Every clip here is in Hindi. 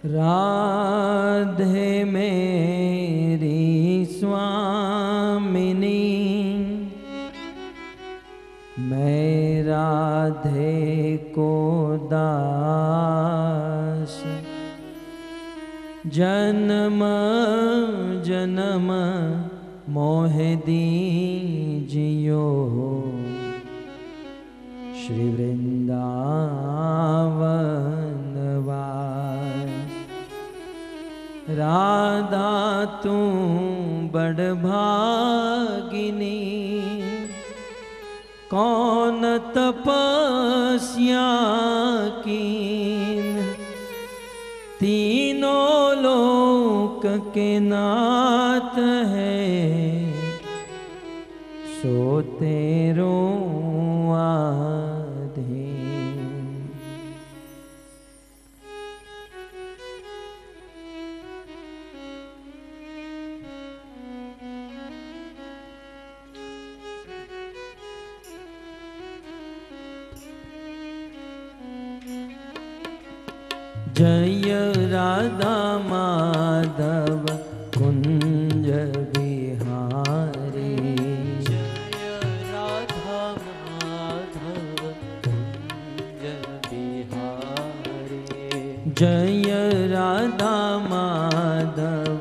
राधे मेरी स्वामिनी, मैं राधे को दास, जन्म जन्म मोह दीजियो श्री वृंदावन वास। राधा तू बड़ भागिनी, कौन तपस्या कीन, तीनों लोक के नाथ है, सो तेरो आधीन। जय राधा माधव कुंज बिहारी, जय राधा माधव कुंज बिहारी, जय राधा माधव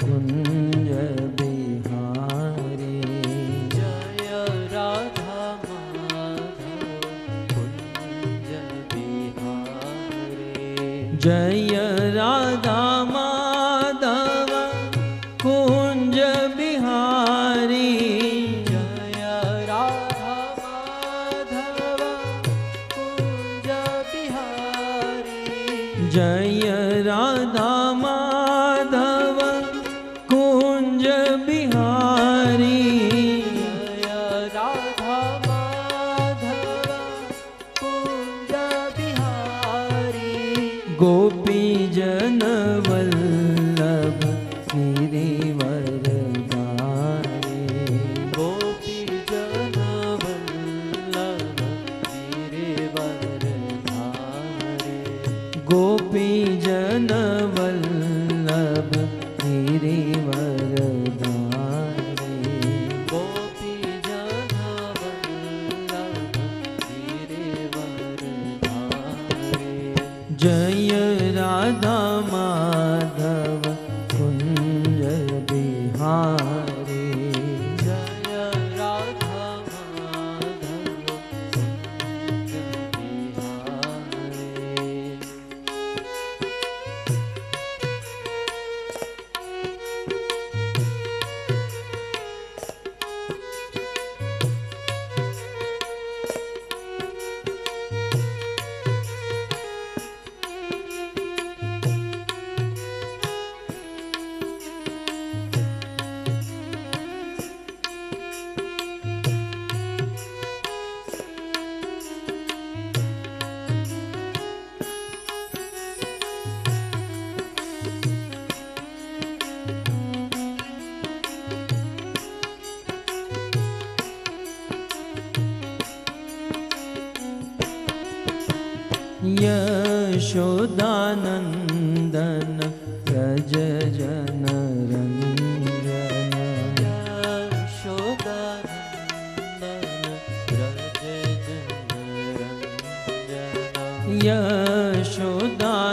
कुंज बिहारी, जय राधा माधव कुंज बिहारी, जय राधा माधव कुंज बिहारी, जय राधा माधव कुंज बिहारी, जय राधा माधव कुंज बिहारी, जय राधा माधव कुंज बिहारी, गोपी जन वल्लभ गिरिवरधारी, गोपी जन वल्लभ गिरिवरधारी, गोपी जन वल्लभ गिरिवरधारी, गोपी जन वल्लभ गिरिवरधारी, जय राधा माधव कुंज बिहारी, जय राधा माधव कुंज बिहारी, यशोदानंदन व्रज जन रंजन, यशोदानंदन व्रज जन रंजन,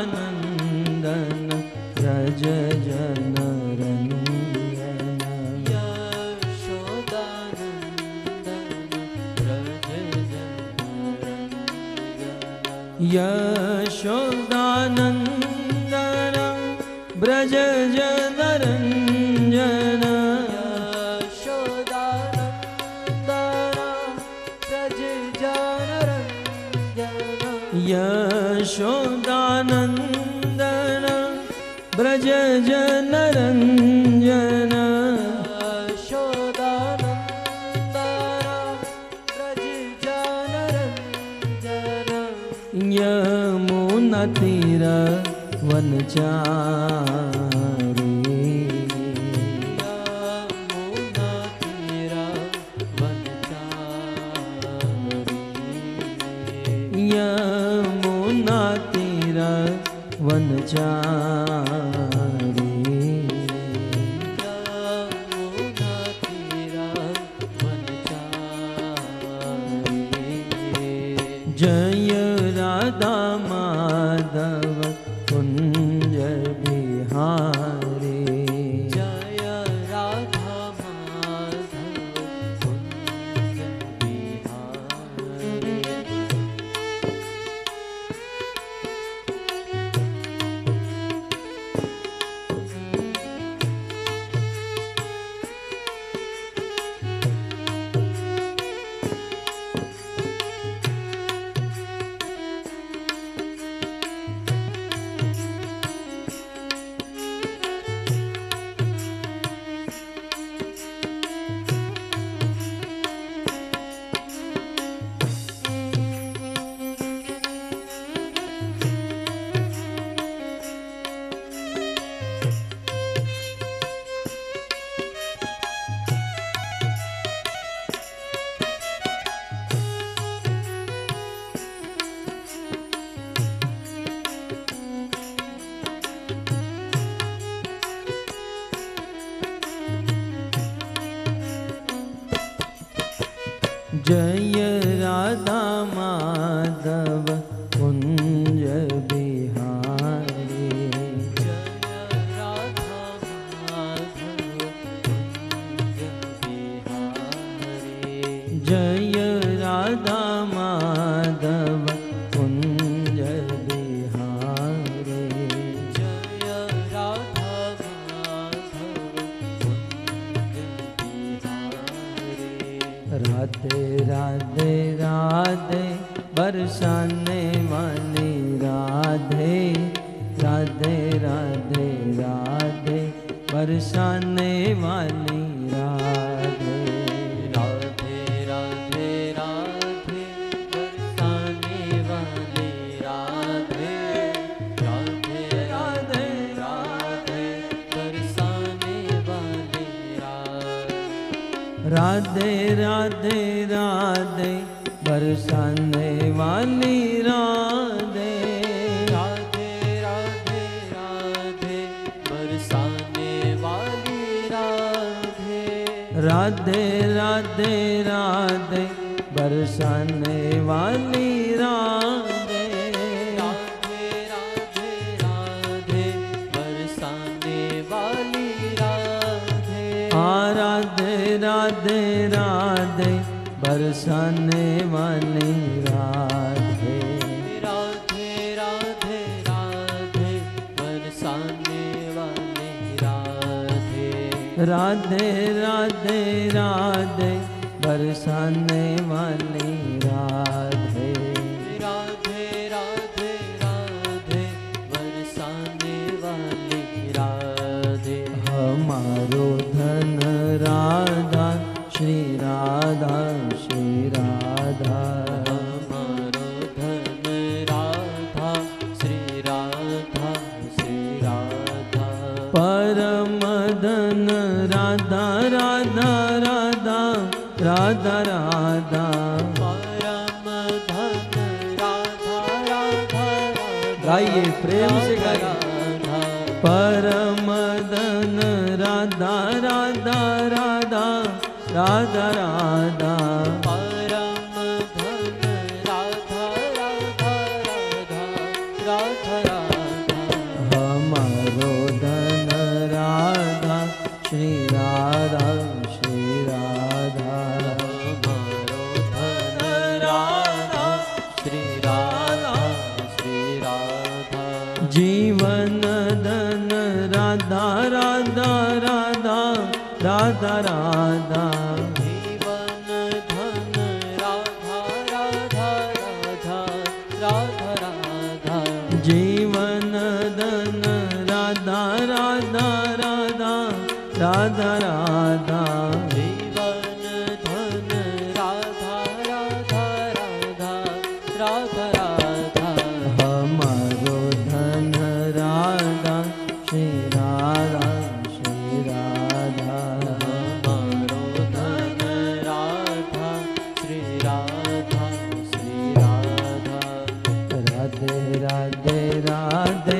यशोदानंदन व्रज जन रंजन, यशोदानंदन व्रज जन रंजन, यमुना तीर वनचारी, यमुना तीर वनचारी, यमुना तीर वनचारी जय राधा माधव कुंज बिहारी जय राधा माधव कुंज बिहारी जय राधा माधव कुंज बिहारी जय राधा माधव कुंज बिहारी जय राधा माधव कुंज बिहारी जय राधा माधव कुंज बिहारी राधे राधे राधे बरसाने वाली राधे राधे राधे राधे बरसाने वाली राधे राधे राधे राधे बरसाने वाली राधे राधे राधे राधे बरसाने वाली राधे राधे राधे बरसाने वाली राधे राधे राधे राधे बरसाने वाली राधे राधे राधे राधे बरसाने वाली राधे राधे राधे राधे बरसाने वाली राधे राधे राधे राधे बरसाने वाली राधे राधे राधे राधे बरसाने वाली राधे राधे राधे राधे बरसाने वाली राधे राधे राधे राधे बरसाने वाली राधे हमारो धन राधा श्री राधा श्री राधा हमारो धन राधा श्री राधा श्री राधा परम धन राधा राधा राधा राधा राधा परम धन राधा राधा गाइए प्रेम से गाइए राधा परम धन राधा राधा राधा राधा राधा परम धन राधा राधा राधा राधा राधा हमारो धन राधा श्री राधा श्री राधा हमारो धन राधा श्री राधा श्री राधा जीवन धन राधा राधा राधा राधा राधा जीवन धन राधा राधा राधा राधा राधा जीवन धन राधा राधा राधा राधा राधा जीवन धन राधा राधा राधा राधा राधा हमारो धन राधा श्री राधा श्री राधा हमारो धन राधा श्री राधा श्री राधा राधे राधे राधे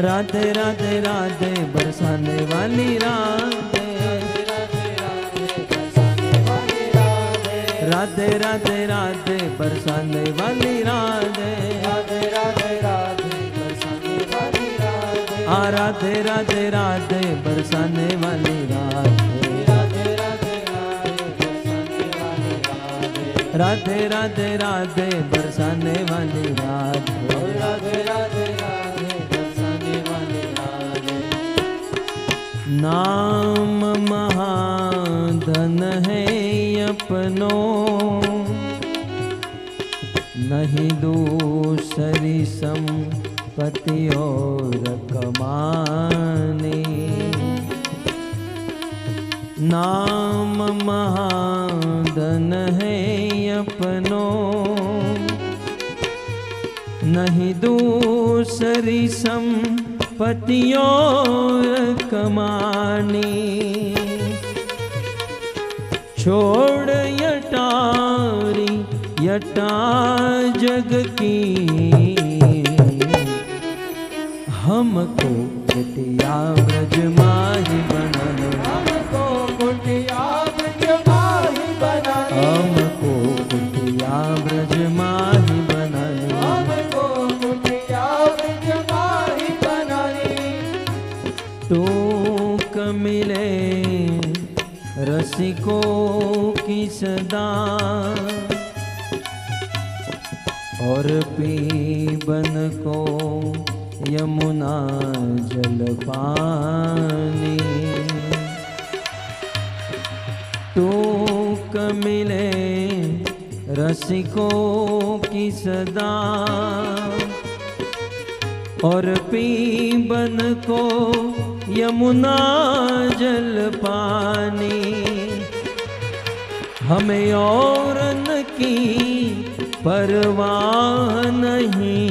राधे राधे राधे बरसाने वाली राधे, राधे राधे राधे बरसाने वाली राधे, राधे राधे राधे बरसाने वाली राधे, आ राधे राधे राधे बरसाने वाली राधे, राधे राधे राधे बरसाने वाली राधे, राधे राधे राधे बरसाने वाली राधे, राधे राधे राधे बरसाने वाली राधे। नाम महाधन है अपनो, नहीं दूसरी संपत्ति और कमाने। नाम महाधन है अपनो, नहीं दूसरी संपत्ति और कमानी। छोड़ यटारी यटा जग की, हमको कुटिया ब्रज माही बनाने, हमको कुटिया ब्रज माही बनाने, हमको कुटिया ब्रज माही बनाने, हमको कुटिया ब्रज माही बनाने। टूक मिले रसिकों की सदा, और पीबन को यमुना जल पानी। टूक मिले रसिकों की सदा, और पीबन को यमुना जल पानी। हमें औरन की परवाह नहीं,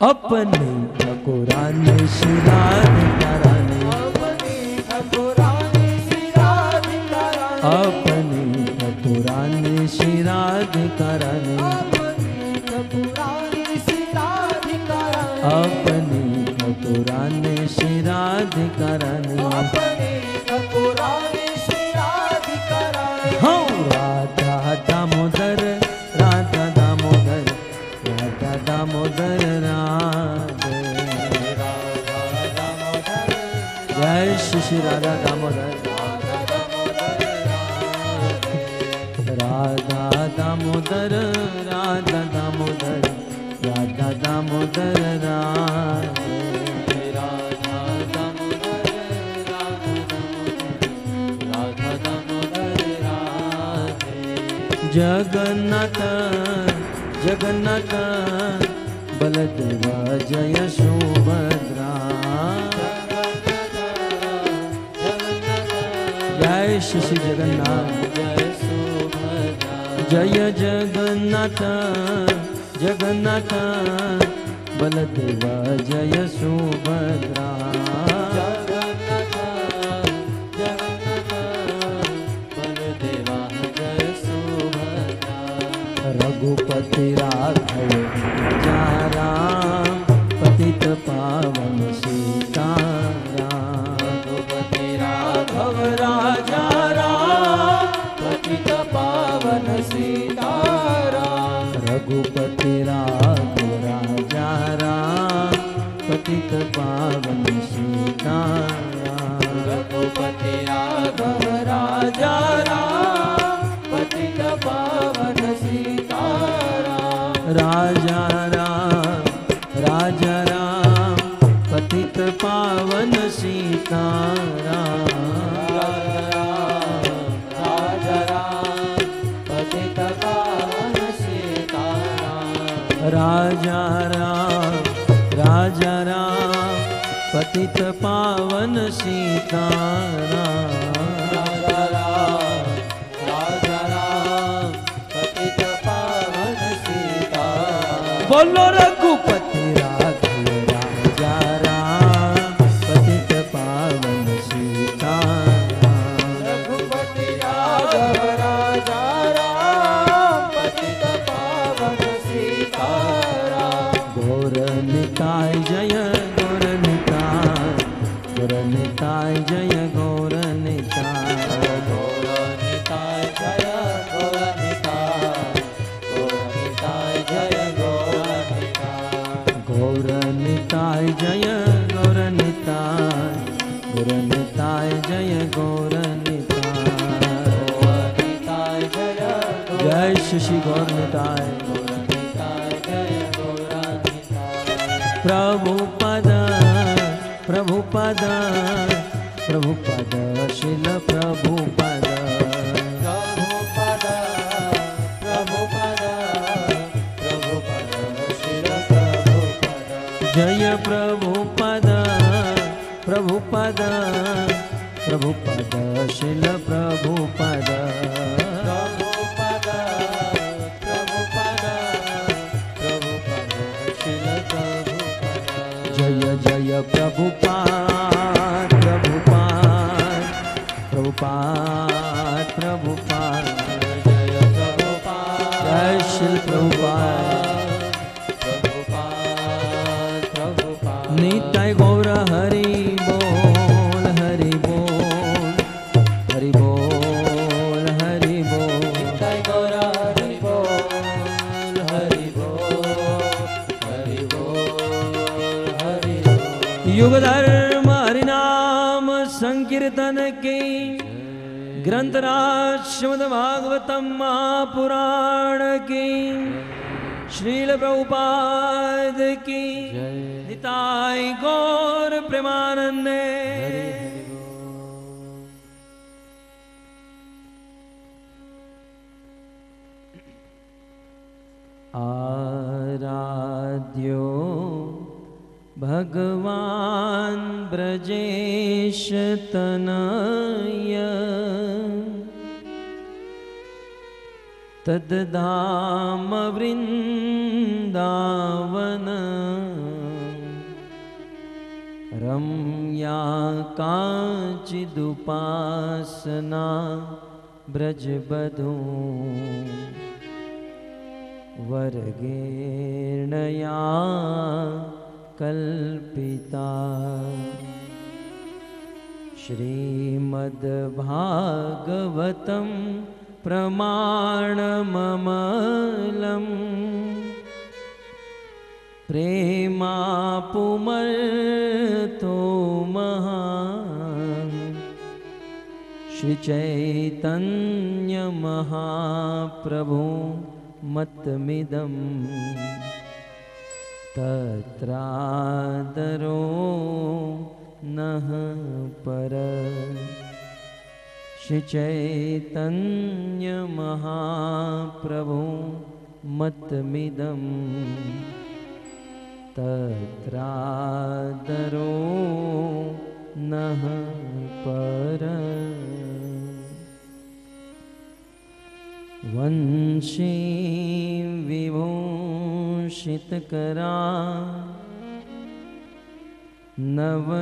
अपने ठकुराने शिराधिकाराने, अपनी ठकुरानी शिराधिकारानी, अपने ठकुराने शिराधिकाराने, अपनी ठकुरानी शिराधिकारानी, अपने ठकुराने शिराधिकाराने। अपनी ठकुरानी शिराधिकारानी। हो राधा दामोदर, राधा दामोदर, राधा दामोदर राधे, जय श्री श्री राधा दामोदर, राधा दामोदर, राधा दामोदर, राधा दामोदर राधे, जगन्नाथ जगन्नाथ बलदेवा जय सुभद्रा, जय श्री श्री जगन्नाथ, जय सुभद्रा, जय जगन्नाथ जगन्नाथ बलदेवा जय सुभद्रा, जगन्नाथ जगन्नाथ बलदेवा जय सुभद्रा। रघुपति राघव राजा राम, पतित पावन सीताराम, रघुपति राघव राजा राम, पतित पावन सीताराम। रघुपति राघव राजा राम, पतित पावन सीताराम, रघुपति राघव राजा राम, पतित पावन सीताराम। राजा राम पतित पावन सीताराम, राजा राम, पतित पावन सीताराम। राजा राम पतित पावन सीताराम, राजा राम, पतित पावन सीताराम। बोलो रघुपति राघव राजा राम, पतित पावन सीताराम, रघुपति राघव राजा राम, जय गौरनिताय, गौरनिताय जय गौरनिताय, गौरनिताय जय गौरनिताय, गौरनिताय जय गौरनिताय, गौरनिताय जय गौरनिताय, गौरनिताय जय गौरनिताय, गौरनिताय जय जय शशि गौरनिताय, गौरनिताय जय गौरनिताय, प्रभुपद प्रभुपद प्रभुपद शिल प्रभुपद, प्रभुपद प्रभुपद प्रभुपद शिल प्रभुपद, जय प्रभुपद प्रभुपद प्रभुपद शिल प्रभुपद, प्रभुपद प्रभुपद प्रभुपद शिल प्रभुपद, जय जय प्रभुपाद प्रभुपाद प्रभुपाद प्रभुपाद, जय प्रभुपाद जय शिल प्रभुपाद, प्रभुपाद प्रभुपाद, निताय गौर हरि बोल हरि बोल हरि बोल हरि बोल, निताय गौर हरि बोल हरि बोल हरि बोल हरि बोल, युग धर्म हरिनाम संकीर्तन की, ग्रंथराज श्रीमद् भागवतम महापुराण की, श्रील प्रभुपाद की, निताय गौर प्रेमानंद। आराध्यो भगवान ब्रजेश तनय, तद्धाम वृंदावन, रम्या काचिदुपासना ब्रजबधू, वर्गेर्णया कल्पिता, श्रीमद्भागवतं प्रमाणममलम्, प्रेमापुमर्तो महान्, श्रीचैतन्यमहाप्रभु मतमिदम्, तत्रादरो नः पर, श्रीचैतन्यमहाप्रभु मतमिदम्, तत्रादरो नः पर, वंशी विभूषितकरा, नवनीरदाभा,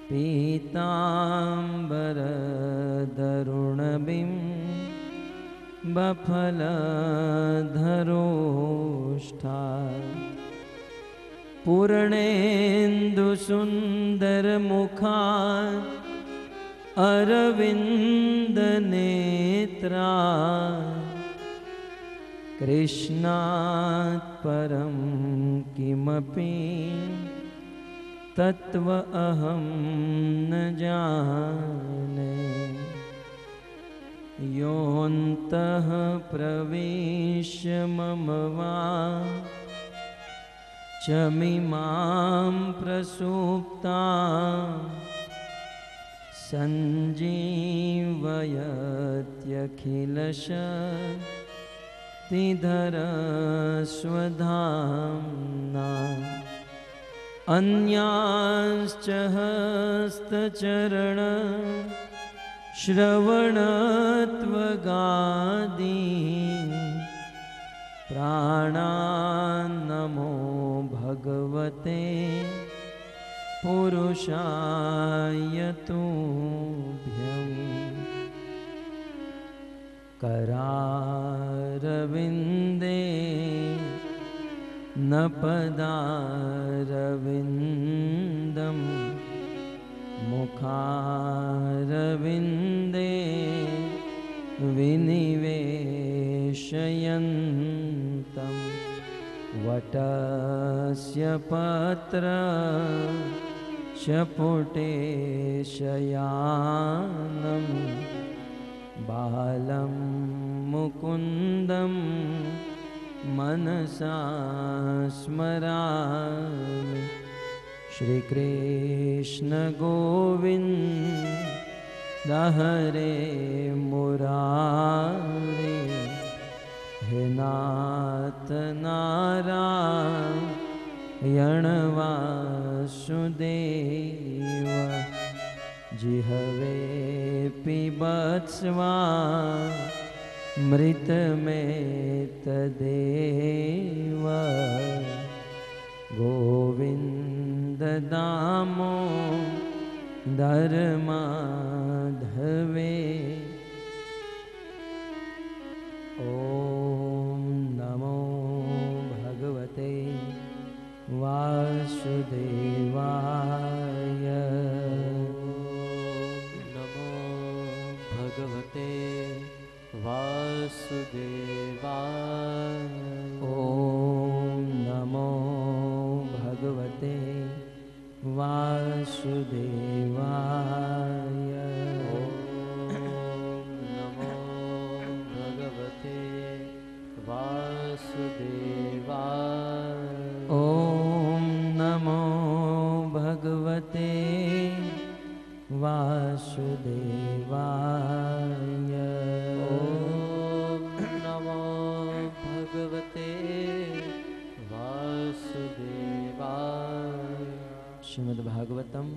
पीताम्बरधरुणबिम्बफलधरोष्ठा, पूर्णेन्दुसुन्दरमुखा, अरविन्दनेत्रा, कृष्णात् परं किमपि तत्व अहं न जाने, योऽन्तः प्रविश्य मम वाचमिमां प्रसुप्तां, सञ्जीवयत्यखिलशक्तिधरस्वधाम्ना, अन्यांश्च हस्तचरण श्रवणत्वगादि, प्राणान्नमो भगवते पुरुषाय तुभ्यम्, करारविन्दे पदारविन्दं मुखारविन्दे विनिवेशयन्तं वटस्य पत्रस्य पुटे शयानं बालं मुकुन्दं मनसा स्मरामि। श्रीकृष्ण गोविन्द हरे मुरारे, हे नाथ नारायण वासुदेव। जिहवे पिबत्स्वा मृत में तदेव, गोविंद दामोदर माधवे। ओम नमो भगवते वासुदेवाय। नमो भगवते वासुदेवाय। ओम नमो भगवते वासुदेवाय। ओम नमो भगवते वासुदेवाय। ओम नमो भगवते वासुदेवाय। भगवते वासुदेवाय। श्रीमद् भागवतम,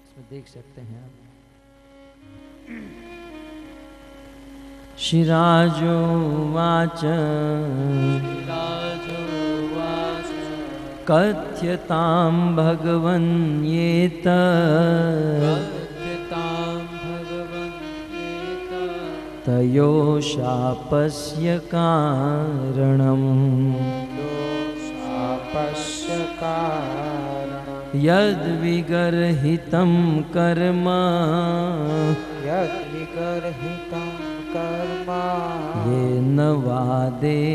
इसमें देख सकते हैं आप। श्रीराजोवाच कथ्यतां भगवन् येत तयो शापस्य कारणम्। यद्विगर्हितं कर्म येन वा देवर्षेस्तमः।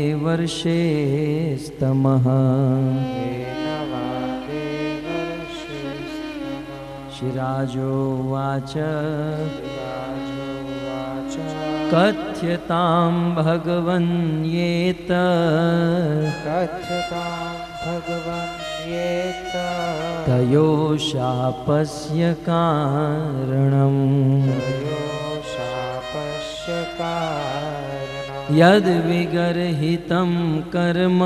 श्रीराजोवाच कथ्यतां भगवन् येत तयो शापस्य कारणम्। यद्विगर्हितं कर्म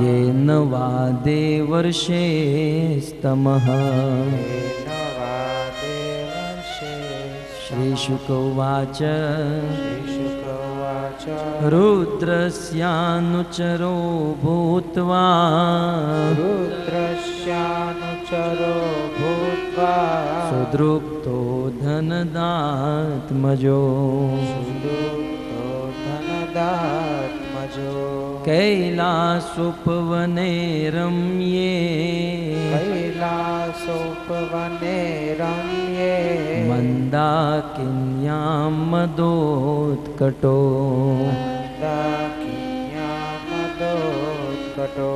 येन वा देवर्षेस्तमः। श्रीशुक उवाच रुद्रस्यानुचरो भूत्वा सुदृप्तो धनदात्मजो कैलासोपवने रम्ये मन्दाकिन्यां मदोत्कटो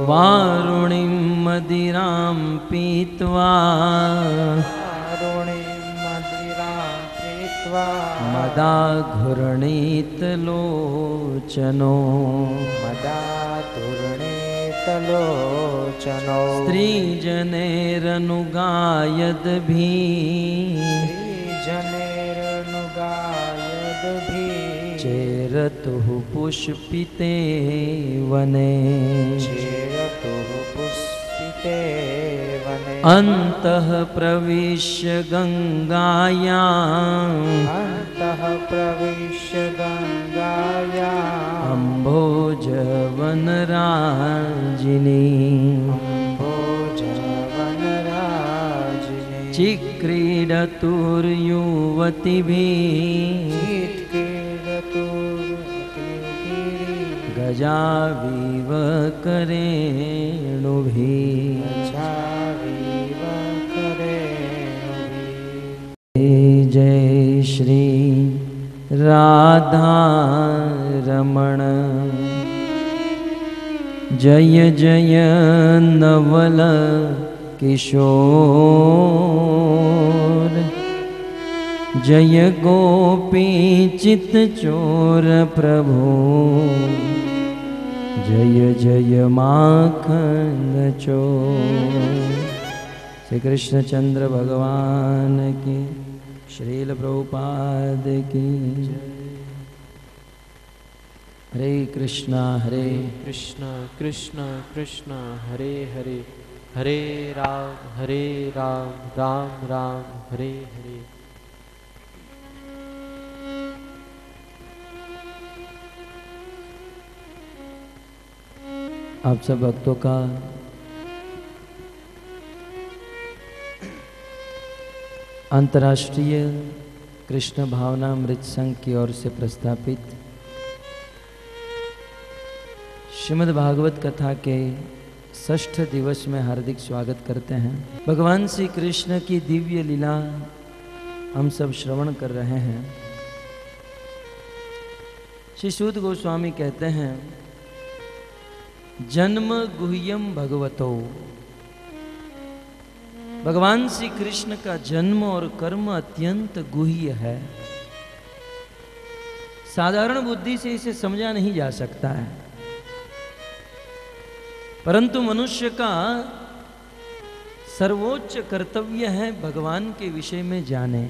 वारुणीं मदिरां पीत्वा मदाघूर्णीतलोचनो स्त्रीजनैरनुगायद्भिः चेरतुः पुष्पिते वने। अन्तः प्रविश्य गङ्गायाम् अम्भोजवनराजिनी चिक्रीडन्ती चित्क्रीडतुर्युवतिभिः गजाविव करेणुभिः जय श्री राधा रमण जय जय नवल किशोर जय गोपी चित चोर प्रभु जय जय माखन चोर। श्री कृष्णचंद्र भगवान की, श्रील प्रभुपाद की। हरे कृष्णा कृष्णा कृष्णा कृष्णा हरे हरे, हरे राम राम राम हरे हरे। आप सब भक्तों का अंतर्राष्ट्रीय कृष्ण भावनामृत संघ की ओर से प्रस्थापित श्रीमद् भागवत कथा के 6ठ दिवस में हार्दिक स्वागत करते हैं। भगवान श्री कृष्ण की दिव्य लीला हम सब श्रवण कर रहे हैं। श्री सूत गोस्वामी कहते हैं, जन्म गुह्यम भगवतो, भगवान श्री कृष्ण का जन्म और कर्म अत्यंत गुह्य है। साधारण बुद्धि से इसे समझा नहीं जा सकता है, परंतु मनुष्य का सर्वोच्च कर्तव्य है भगवान के विषय में जाने।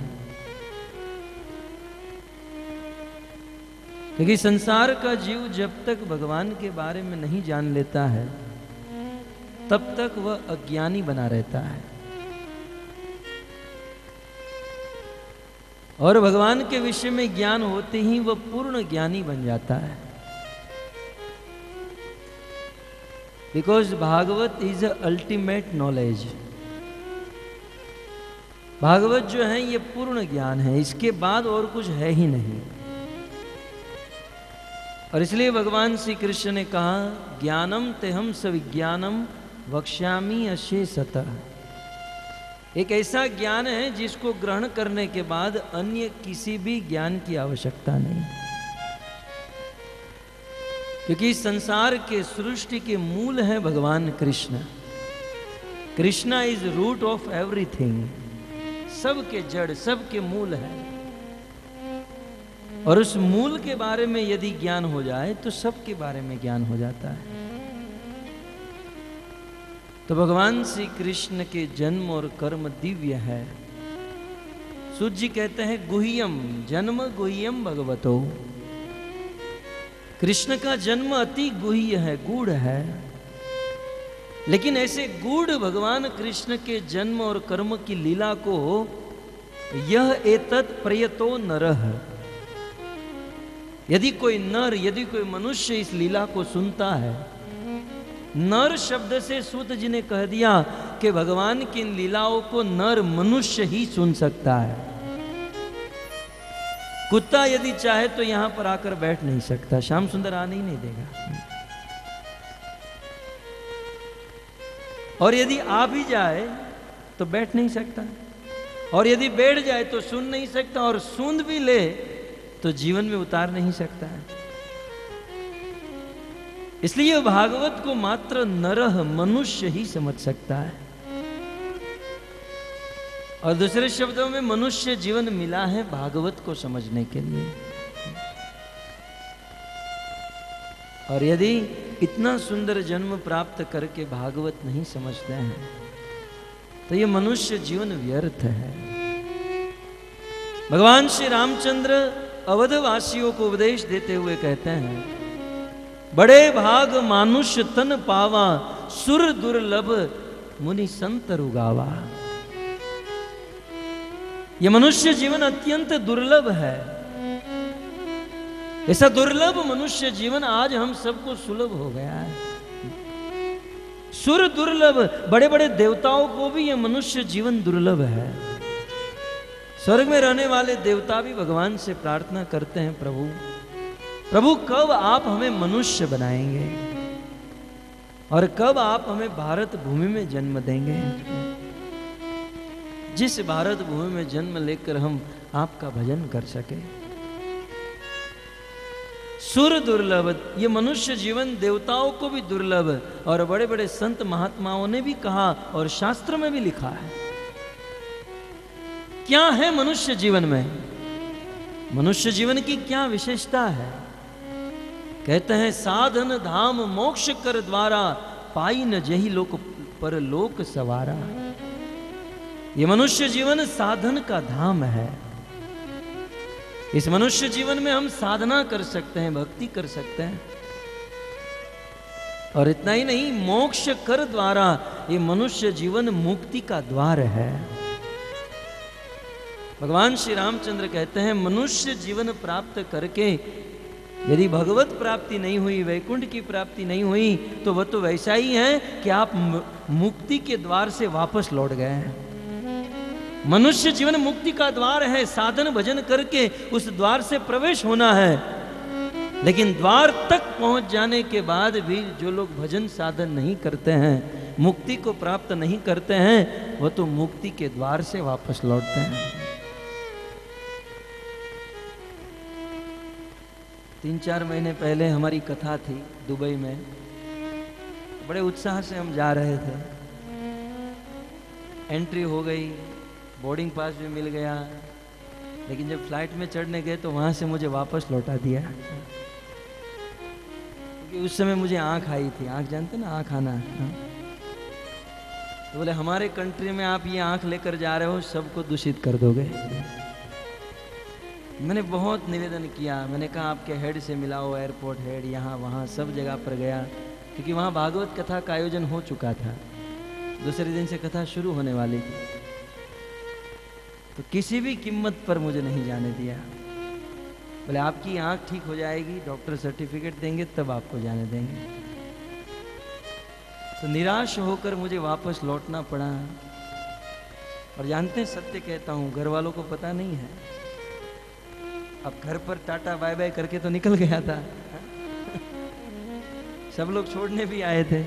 क्योंकि संसार का जीव जब तक भगवान के बारे में नहीं जान लेता है तब तक वह अज्ञानी बना रहता है, और भगवान के विषय में ज्ञान होते ही वह पूर्ण ज्ञानी बन जाता है। Because Bhagavat is ultimate knowledge. Bhagavat जो है ये पूर्ण ज्ञान है, इसके बाद और कुछ है ही नहीं। और इसलिए भगवान श्री कृष्ण ने कहा, ज्ञानम तेहम सविज्ञानम वक्ष्यामि अशेषतः। एक ऐसा ज्ञान है जिसको ग्रहण करने के बाद अन्य किसी भी ज्ञान की आवश्यकता नहीं, क्योंकि संसार के सृष्टि के मूल है भगवान Krishna. Krishna is root of everything, सबके जड़, सबके मूल है। और उस मूल के बारे में यदि ज्ञान हो जाए तो सबके बारे में ज्ञान हो जाता है। तो भगवान श्री कृष्ण के जन्म और कर्म दिव्य है। सूत जी कहते हैं, गुह्यम जन्म गुह्यम भगवतो। कृष्ण का जन्म अति गुह्य है, गूढ़ है। लेकिन ऐसे गूढ़ भगवान कृष्ण के जन्म और कर्म की लीला को यह एतत् प्रयतो नरः, यदि कोई नर, यदि कोई मनुष्य इस लीला को सुनता है, नर शब्द से सूत जी ने कह दिया कि भगवान की इन लीलाओं को नर मनुष्य ही सुन सकता है। कुत्ता यदि चाहे तो यहां पर आकर बैठ नहीं सकता, श्याम सुंदर आने ही नहीं देगा। और यदि आ भी जाए तो बैठ नहीं सकता, और यदि बैठ जाए तो सुन नहीं सकता, और सुन भी ले तो जीवन में उतार नहीं सकता है। इसलिए भागवत को मात्र नरह, मनुष्य ही समझ सकता है। और दूसरे शब्दों में मनुष्य जीवन मिला है भागवत को समझने के लिए। और यदि इतना सुंदर जन्म प्राप्त करके भागवत नहीं समझते हैं तो ये मनुष्य जीवन व्यर्थ है। भगवान श्री रामचंद्र अवधवासियों को उपदेश देते हुए कहते हैं, बड़े भाग मानुष तन पावा, सुर दुर्लभ मुनि संत रुगावा। यह मनुष्य जीवन अत्यंत दुर्लभ है। ऐसा दुर्लभ मनुष्य जीवन आज हम सबको सुलभ हो गया है। सुर दुर्लभ, बड़े बड़े देवताओं को भी यह मनुष्य जीवन दुर्लभ है। स्वर्ग में रहने वाले देवता भी भगवान से प्रार्थना करते हैं, प्रभु प्रभु कब आप हमें मनुष्य बनाएंगे और कब आप हमें भारत भूमि में जन्म देंगे, जिस भारत भूमि में जन्म लेकर हम आपका भजन कर सके। सुर दुर्लभ, ये मनुष्य जीवन देवताओं को भी दुर्लभ, और बड़े बड़े संत महात्माओं ने भी कहा और शास्त्र में भी लिखा है। क्या है मनुष्य जीवन में, मनुष्य जीवन की क्या विशेषता है? कहते हैं साधन धाम मोक्ष कर द्वारा, पाई न जही लोक पर लोक सवारा। ये मनुष्य जीवन साधन का धाम है। इस मनुष्य जीवन में हम साधना कर सकते हैं, भक्ति कर सकते हैं, और इतना ही नहीं, मोक्ष कर द्वारा, ये मनुष्य जीवन मुक्ति का द्वार है। भगवान श्री रामचंद्र कहते हैं मनुष्य जीवन प्राप्त करके यदि भगवत प्राप्ति नहीं हुई, वैकुंठ की प्राप्ति नहीं हुई, तो वह तो वैसा ही है कि आप मुक्ति के द्वार से वापस लौट गए हैं। मनुष्य जीवन मुक्ति का द्वार है, साधन भजन करके उस द्वार से प्रवेश होना है। लेकिन द्वार तक पहुंच जाने के बाद भी जो लोग भजन साधन नहीं करते हैं, मुक्ति को प्राप्त नहीं करते हैं, वह तो मुक्ति के द्वार से वापस लौटते हैं। 3-4 महीने पहले हमारी कथा थी दुबई में। बड़े उत्साह से हम जा रहे थे, एंट्री हो गई, बोर्डिंग पास भी मिल गया, लेकिन जब फ्लाइट में चढ़ने गए तो वहां से मुझे वापस लौटा दिया, क्योंकि उस समय मुझे आंख आई थी। आंख जानते ना, आंख आना। तो बोले हमारे कंट्री में आप ये आंख लेकर जा रहे हो, सबको दूषित कर दोगे। मैंने बहुत निवेदन किया, मैंने कहा आपके हेड से मिलाओ, एयरपोर्ट हेड, यहाँ वहाँ सब जगह पर गया, क्योंकि वहाँ भागवत कथा का आयोजन हो चुका था, दूसरे दिन से कथा शुरू होने वाली थी। तो किसी भी कीमत पर मुझे नहीं जाने दिया। बोले आपकी आंख ठीक हो जाएगी, डॉक्टर सर्टिफिकेट देंगे तब आपको जाने देंगे। तो निराश होकर मुझे वापस लौटना पड़ा। और जानते हैं, सत्य कहता हूँ, घर वालों को पता नहीं है। अब घर पर टाटा बाय बाय करके तो निकल गया था, सब लोग छोड़ने भी आए थे,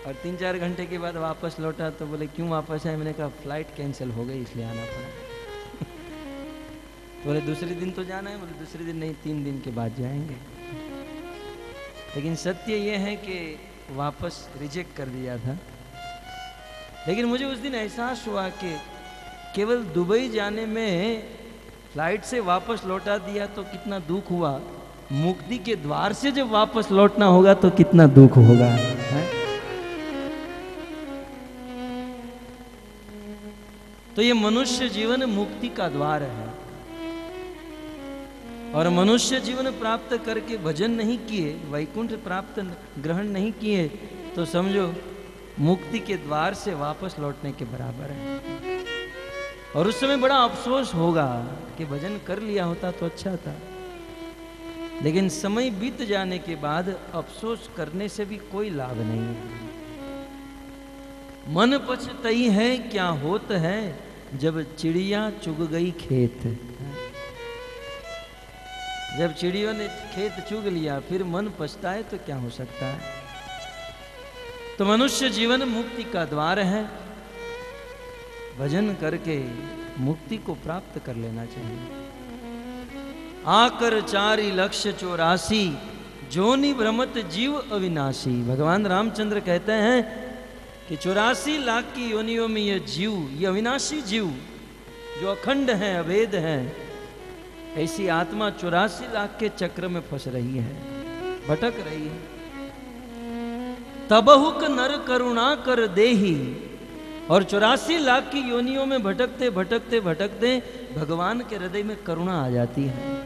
और 3-4 घंटे के बाद वापस लौटा तो बोले क्यों वापस आए? मैंने कहा फ्लाइट कैंसिल हो गई इसलिए आना पड़ा। बोले दूसरे दिन तो जाना है? बोले दूसरे दिन नहीं, 3 दिन के बाद जाएंगे। लेकिन सत्य ये है कि वापस रिजेक्ट कर दिया था। लेकिन मुझे उस दिन एहसास हुआ कि केवल दुबई जाने में फ्लाइट से वापस लौटा दिया तो कितना दुख हुआ, मुक्ति के द्वार से जब वापस लौटना होगा तो कितना दुख होगा, है? तो ये मनुष्य जीवन मुक्ति का द्वार है, और मनुष्य जीवन प्राप्त करके भजन नहीं किए, वैकुंठ प्राप्त ग्रहण नहीं किए, तो समझो मुक्ति के द्वार से वापस लौटने के बराबर है। और उस समय बड़ा अफसोस होगा कि भजन कर लिया होता तो अच्छा था। लेकिन समय बीत जाने के बाद अफसोस करने से भी कोई लाभ नहीं है। मन पछतई है क्या होत है, जब चिड़िया चुग गई खेत। जब चिड़ियों ने खेत चुग लिया फिर मन पछताए तो क्या हो सकता है। तो मनुष्य जीवन मुक्ति का द्वार है, भजन करके मुक्ति को प्राप्त कर लेना चाहिए। आकर 4,84,000 जोनि भ्रमत जीव अविनाशी। भगवान रामचंद्र कहते हैं कि 84 लाख की योनियों में यह जीव, ये अविनाशी जीव जो अखंड है, अभेद है, ऐसी आत्मा 84 लाख के चक्र में फंस रही है, भटक रही है। तबहुक नर करुणा कर देही। और 84 लाख की योनियों में भटकते भटकते भटकते भगवान के हृदय में करुणा आ जाती है।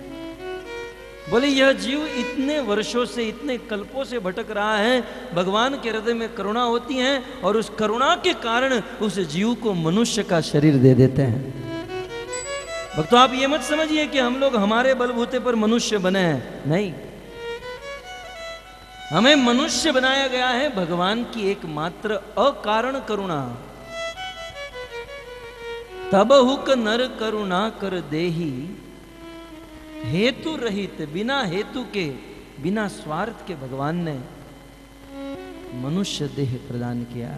बोले यह जीव इतने वर्षों से, इतने कल्पों से भटक रहा है, भगवान के हृदय में करुणा होती है, और उस करुणा के कारण उस जीव को मनुष्य का शरीर दे देते हैं। भक्तों, आप ये मत समझिए कि हम लोग हमारे बलबूते पर मनुष्य बने हैं, नहीं। हमें मनुष्य बनाया गया है भगवान की एकमात्र अकारण करुणा। तब हुक नर करुणा कर देही, हेतु रहित, बिना हेतु के, बिना स्वार्थ के भगवान ने मनुष्य देह प्रदान किया।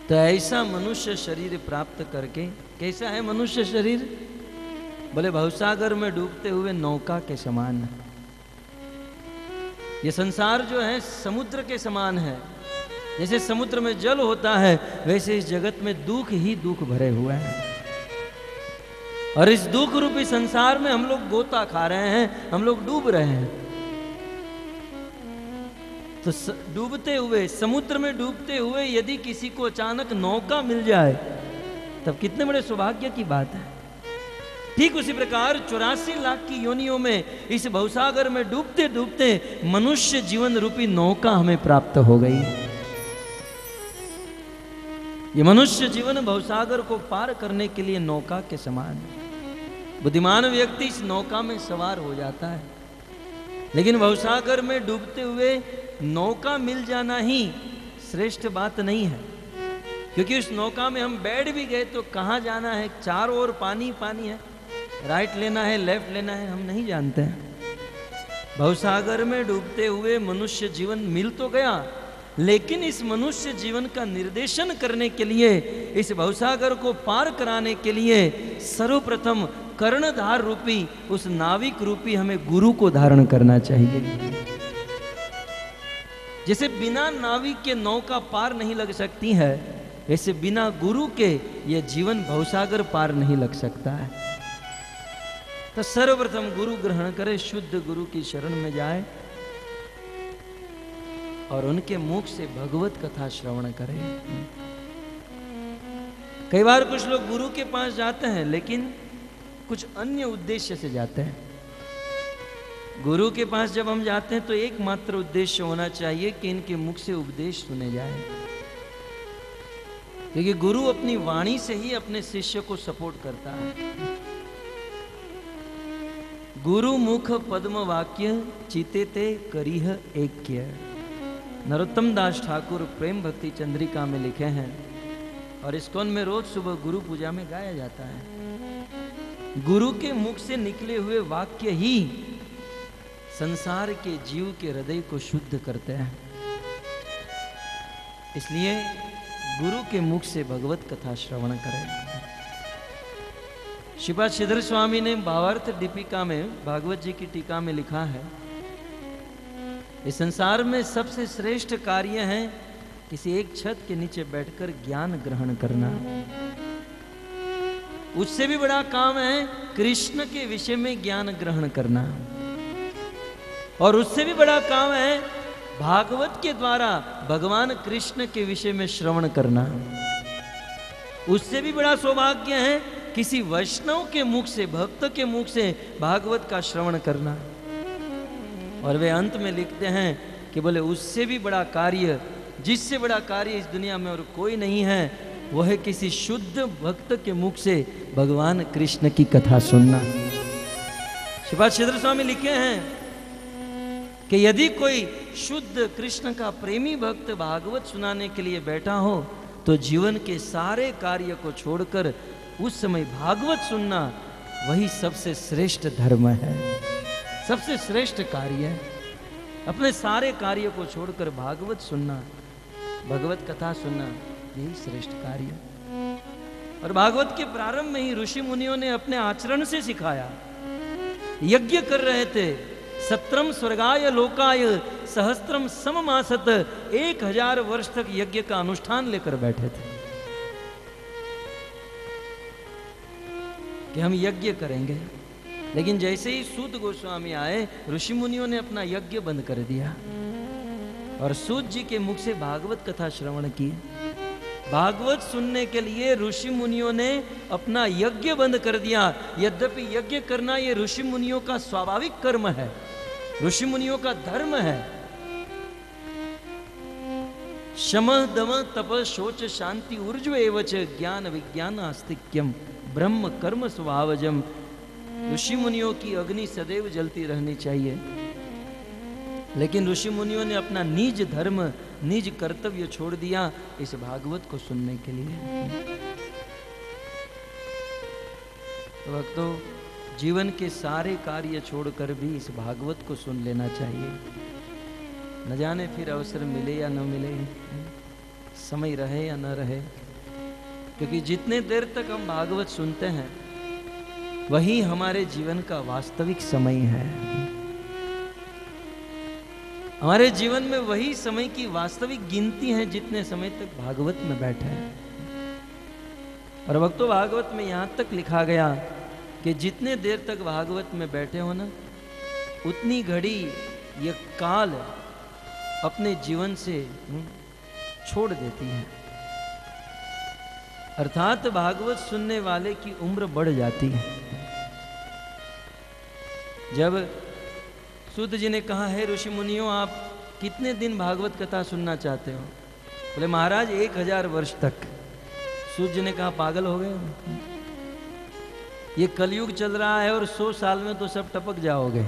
तो ऐसा मनुष्य शरीर प्राप्त करके, कैसा है मनुष्य शरीर? बोले भवसागर में डूबते हुए नौका के समान है। ये संसार जो है समुद्र के समान है। जैसे समुद्र में जल होता है, वैसे इस जगत में दुख ही दुख भरे हुए हैं। और इस दुख रूपी संसार में हम लोग गोता खा रहे हैं, हम लोग डूब रहे हैं। तो डूबते हुए, समुद्र में डूबते हुए यदि किसी को अचानक नौका मिल जाए, तब कितने बड़े सौभाग्य की बात है। ठीक उसी प्रकार 84 लाख की योनियों में इस भवसागर में डूबते डूबते मनुष्य जीवन रूपी नौका हमें प्राप्त हो गई। ये मनुष्य जीवन भवसागर को पार करने के लिए नौका के समान है। बुद्धिमान व्यक्ति इस नौका में सवार हो जाता है, लेकिन भवसागर में डूबते हुए नौका मिल जाना ही श्रेष्ठ बात नहीं है, क्योंकि उस नौका में हम बैठ भी गए तो कहाँ जाना है, चारों ओर पानी पानी है, राइट लेना है लेफ्ट लेना है, हम नहीं जानते हैं। भवसागर में डूबते हुए मनुष्य जीवन मिल तो गया, लेकिन इस मनुष्य जीवन का निर्देशन करने के लिए, इस भवसागर को पार कराने के लिए सर्वप्रथम कर्णधार रूपी, उस नाविक रूपी हमें गुरु को धारण करना चाहिए। जैसे बिना नाविक के नौका पार नहीं लग सकती है, वैसे बिना गुरु के यह जीवन भवसागर पार नहीं लग सकता है। तो सर्वप्रथम गुरु ग्रहण करे, शुद्ध गुरु की शरण में जाए और उनके मुख से भगवत कथा श्रवण करे। कई बार कुछ लोग गुरु के पास जाते हैं, लेकिन कुछ अन्य उद्देश्य से जाते हैं। गुरु के पास जब हम जाते हैं तो एकमात्र उद्देश्य होना चाहिए कि इनके मुख से उपदेश सुने जाए, क्योंकि गुरु अपनी वाणी से ही अपने शिष्य को सपोर्ट करता है। गुरु मुख पद्म वाक्य चिते ते करीह ऐक्य, नरोत्तम दास ठाकुर प्रेम भक्ति चंद्रिका में लिखे हैं, और इस्कॉन में रोज सुबह गुरु पूजा में गाया जाता है। गुरु के मुख से निकले हुए वाक्य ही संसार के जीव के हृदय को शुद्ध करते हैं। इसलिए गुरु के मुख से भगवत कथा श्रवण करें। श्रीपाद श्रीधर स्वामी ने भावार्थ दीपिका में, भागवत जी की टीका में लिखा है, इस संसार में सबसे श्रेष्ठ कार्य है किसी एक छत के नीचे बैठकर ज्ञान ग्रहण करना। उससे भी बड़ा काम है कृष्ण के विषय में ज्ञान ग्रहण करना, और उससे भी बड़ा काम है भागवत के द्वारा भगवान कृष्ण के विषय में श्रवण करना। उससे भी बड़ा सौभाग्य है किसी वैष्णव के मुख से, भक्त के मुख से भागवत का श्रवण करना। और वे अंत में लिखते हैं कि बोले उससे भी बड़ा कार्य, जिससे बड़ा कार्य इस दुनिया में और कोई नहीं है, वह है किसी शुद्ध भक्त के मुख से भगवान कृष्ण की कथा सुनना। श्रीपाद श्रीधर स्वामी लिखे हैं कि यदि कोई शुद्ध कृष्ण का प्रेमी भक्त भागवत सुनाने के लिए बैठा हो, तो जीवन के सारे कार्य को छोड़कर उस समय भागवत सुनना वही सबसे श्रेष्ठ धर्म है, सबसे श्रेष्ठ कार्य है। अपने सारे कार्य को छोड़कर भागवत सुनना, भगवत कथा सुनना, यही श्रेष्ठ कार्य। और भागवत के प्रारंभ में ही ऋषि मुनियों ने अपने आचरण से सिखाया। यज्ञ कर रहे थे, सत्रम स्वर्गाय लोकाय सहस्त्रम सममासत, 1000 वर्ष तक यज्ञ का अनुष्ठान लेकर बैठे थे कि हम यज्ञ करेंगे। लेकिन जैसे ही सूत गोस्वामी आए, ऋषि मुनियों ने अपना यज्ञ बंद कर दिया और सूत जी के मुख से भागवत कथा श्रवण की। भागवत सुनने के लिए ऋषि मुनियों ने अपना यज्ञ बंद कर दिया। यद्यपि यज्ञ करना ये ऋषि मुनियों का स्वाभाविक कर्म है, ऋषि मुनियों का धर्म है। शम दम तप शोच शांति ऊर्ज्व एवच ज्ञान विज्ञान आस्तिक्यम ब्रह्म कर्म स्वभावजम। ऋषि मुनियों की अग्नि सदैव जलती रहनी चाहिए, लेकिन ऋषि मुनियों ने अपना निज धर्म, निज कर्तव्य छोड़ दिया इस भागवत को सुनने के लिए। तो भक्तों, जीवन के सारे कार्य छोड़कर भी इस भागवत को सुन लेना चाहिए। न जाने फिर अवसर मिले या न मिले, समय रहे या न रहे, क्योंकि जितने देर तक हम भागवत सुनते हैं वही हमारे जीवन का वास्तविक समय है। हमारे जीवन में वही समय की वास्तविक गिनती है जितने समय तक भागवत में बैठे हैं। और भक्तों, भागवत में यहां तक लिखा गया कि जितने देर तक भागवत में बैठे हो ना, उतनी घड़ी ये काल अपने जीवन से छोड़ देती है। अर्थात भागवत सुनने वाले की उम्र बढ़ जाती है। जब सूत जी ने कहा, है ऋषि मुनियों, आप कितने दिन भागवत कथा सुनना चाहते हो? बोले महाराज 1000 वर्ष तक। सूत जी ने कहा, पागल हो गए, ये कलयुग चल रहा है और 100 साल में तो सब टपक जाओगे।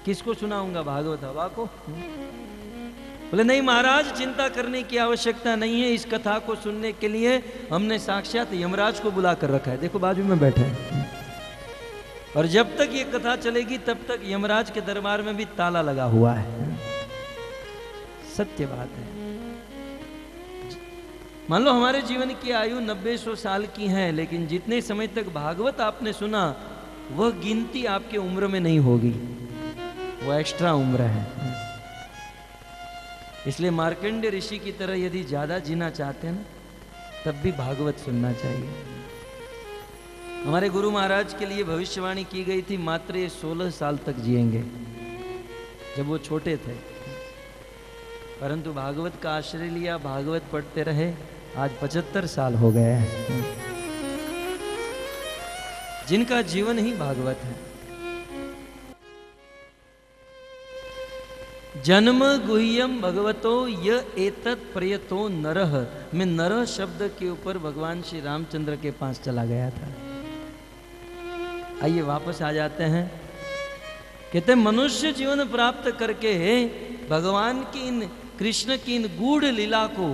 किसको सुनाऊंगा भागवत, हवा को? बोले नहीं महाराज, चिंता करने की आवश्यकता नहीं है। इस कथा को सुनने के लिए हमने साक्षात यमराज को बुला कर रखा है। देखो बाजू में बैठे हैं। और जब तक ये कथा चलेगी तब तक यमराज के दरबार में भी ताला लगा हुआ है। सत्य बात है। मान लो हमारे जीवन की आयु 90-100 साल की है, लेकिन जितने समय तक भागवत आपने सुना वह गिनती आपके उम्र में नहीं होगी, वो एक्स्ट्रा उम्र है। इसलिए मार्कंडेय ऋषि की तरह यदि ज्यादा जीना चाहते हैं ना, तब भी भागवत सुनना चाहिए। हमारे गुरु महाराज के लिए भविष्यवाणी की गई थी, मात्र ये 16 साल तक जिएंगे, जब वो छोटे थे। परंतु भागवत का आश्रय लिया, भागवत पढ़ते रहे, आज 75 साल हो गए हैं, जिनका जीवन ही भागवत है। जन्म गुह्यम भगवतो य एतत् प्रयतो नरह। मैं नरह शब्द के ऊपर भगवान श्री रामचंद्र के पास चला गया था। आइए वापस आ जाते हैं। कहते मनुष्य जीवन प्राप्त करके भगवान की इन, कृष्ण की इन गूढ़ लीला को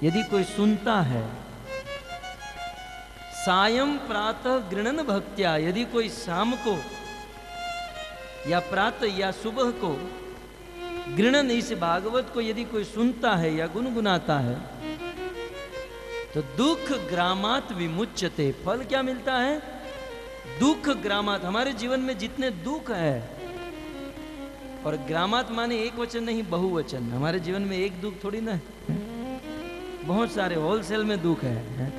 यदि कोई सुनता है, सायं प्रातः गृणन भक्त्या, यदि कोई शाम को या प्रातः या सुबह को गृणन, इस भागवत को यदि कोई सुनता है या गुनगुनाता है, तो दुख ग्रामात विमुच्यते। फल क्या मिलता है? दुख ग्रामात। हमारे जीवन में जितने दुख है, और ग्रामात माने एक वचन नहीं, बहुवचन। हमारे जीवन में एक दुख थोड़ी ना है, बहुत सारे होलसेल में दुख है।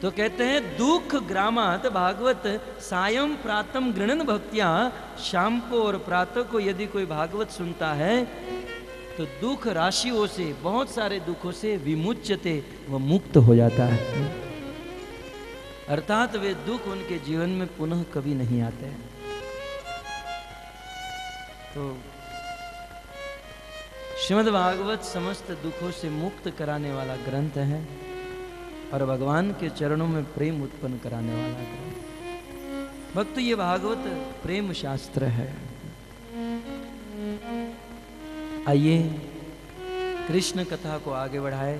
तो कहते हैं दुख ग्रामात भागवत सायं प्रातम गृणन भक्तिया। शाम को और प्रातः को यदि कोई भागवत सुनता है तो दुख राशियों से, बहुत सारे दुखों से विमुच्यते, वह मुक्त हो जाता है। अर्थात वे दुख उनके जीवन में पुनः कभी नहीं आते हैं। तो श्रीमद् भागवत समस्त दुखों से मुक्त कराने वाला ग्रंथ है और भगवान के चरणों में प्रेम उत्पन्न कराने वाला ग्रंथ। भक्त, ये भागवत प्रेम शास्त्र है। आइए कृष्ण कथा को आगे बढ़ाए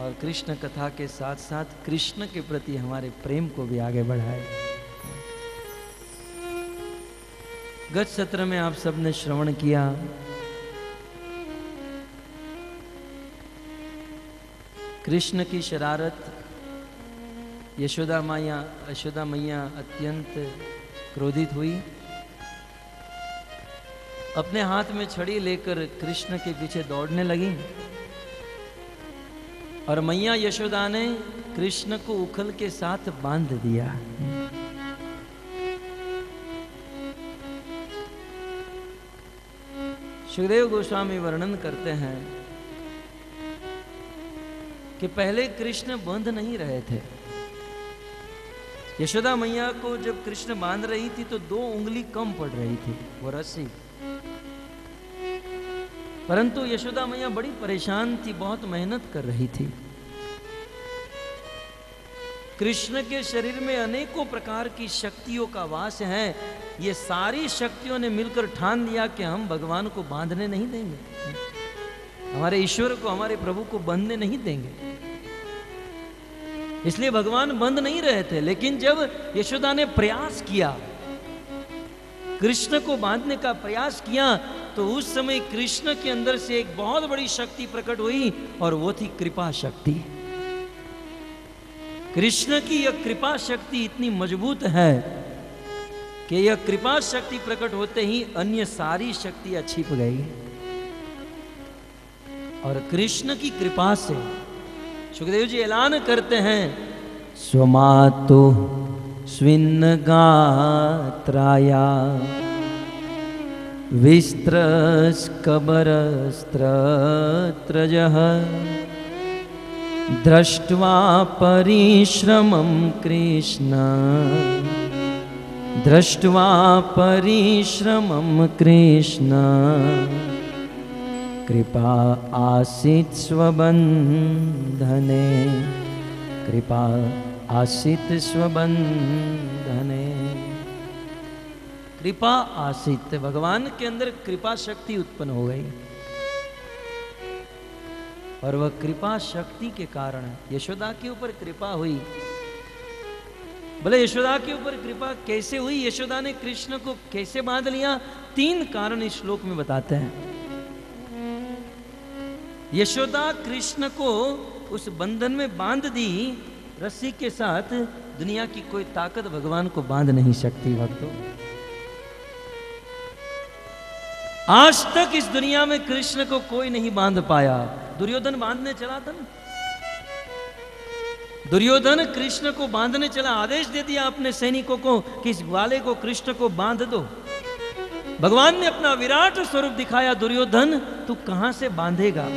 और कृष्ण कथा के साथ साथ कृष्ण के प्रति हमारे प्रेम को भी आगे बढ़ाए। गत सत्र में आप सबने श्रवण किया कृष्ण की शरारत। यशोदा मैया अत्यंत क्रोधित हुई, अपने हाथ में छड़ी लेकर कृष्ण के पीछे दौड़ने लगी और मैया यशोदा ने कृष्ण को उखल के साथ बांध दिया। सुखदेव गोस्वामी वर्णन करते हैं कि पहले कृष्ण बांध नहीं रहे थे। यशोदा मैया को जब कृष्ण बांध रही थी तो 2 उंगली कम पड़ रही थी, वो रस्सी। परंतु यशोदा मैया बड़ी परेशान थी, बहुत मेहनत कर रही थी। कृष्ण के शरीर में अनेकों प्रकार की शक्तियों का वास है। ये सारी शक्तियों ने मिलकर ठान लिया कि हम भगवान को बांधने नहीं देंगे, हमारे ईश्वर को, हमारे प्रभु को बंधने नहीं देंगे। इसलिए भगवान बंध नहीं रहे थे। लेकिन जब यशोदा ने प्रयास किया, कृष्ण को बांधने का प्रयास किया, तो उस समय कृष्ण के अंदर से एक बहुत बड़ी शक्ति प्रकट हुई और वो थी कृपा शक्ति। कृष्ण की यह कृपा शक्ति इतनी मजबूत है कि यह कृपा शक्ति प्रकट होते ही अन्य सारी शक्तियां छिप गई। और कृष्ण की कृपा से सुखदेव जी ऐलान करते हैं, स्वमातु स्विन्न गात्राया विस्त्रस्कबरस्त्रत्रजः दृष्ट्वा परिश्रमं कृष्ण, दृष्ट्वा परिश्रमं कृष्ण कृपा आसीत् स्वबन्धने, कृपा आसीत् स्वबन्धने। कृपा आसीत्, भगवान के अंदर कृपा शक्ति उत्पन्न हो गई और वह कृपा शक्ति के कारण यशोदा के ऊपर कृपा हुई। बोले यशोदा के ऊपर कृपा कैसे हुई, यशोदा ने कृष्ण को कैसे बांध लिया? 3 कारण इस श्लोक में बताते हैं। यशोदा कृष्ण को उस बंधन में बांध दी रस्सी के साथ। दुनिया की कोई ताकत भगवान को बांध नहीं सकती भक्तों। आज तक इस दुनिया में कृष्ण को कोई नहीं बांध पाया। दुर्योधन बांधने चला था ना, दुर्योधन कृष्ण को बांधने चला, आदेश दे दिया अपने सैनिकों को कि इस ग्वाले को कृष्ण को बांध दो। भगवान ने अपना विराट स्वरूप दिखाया, दुर्योधन तू कहां से बांधेगा?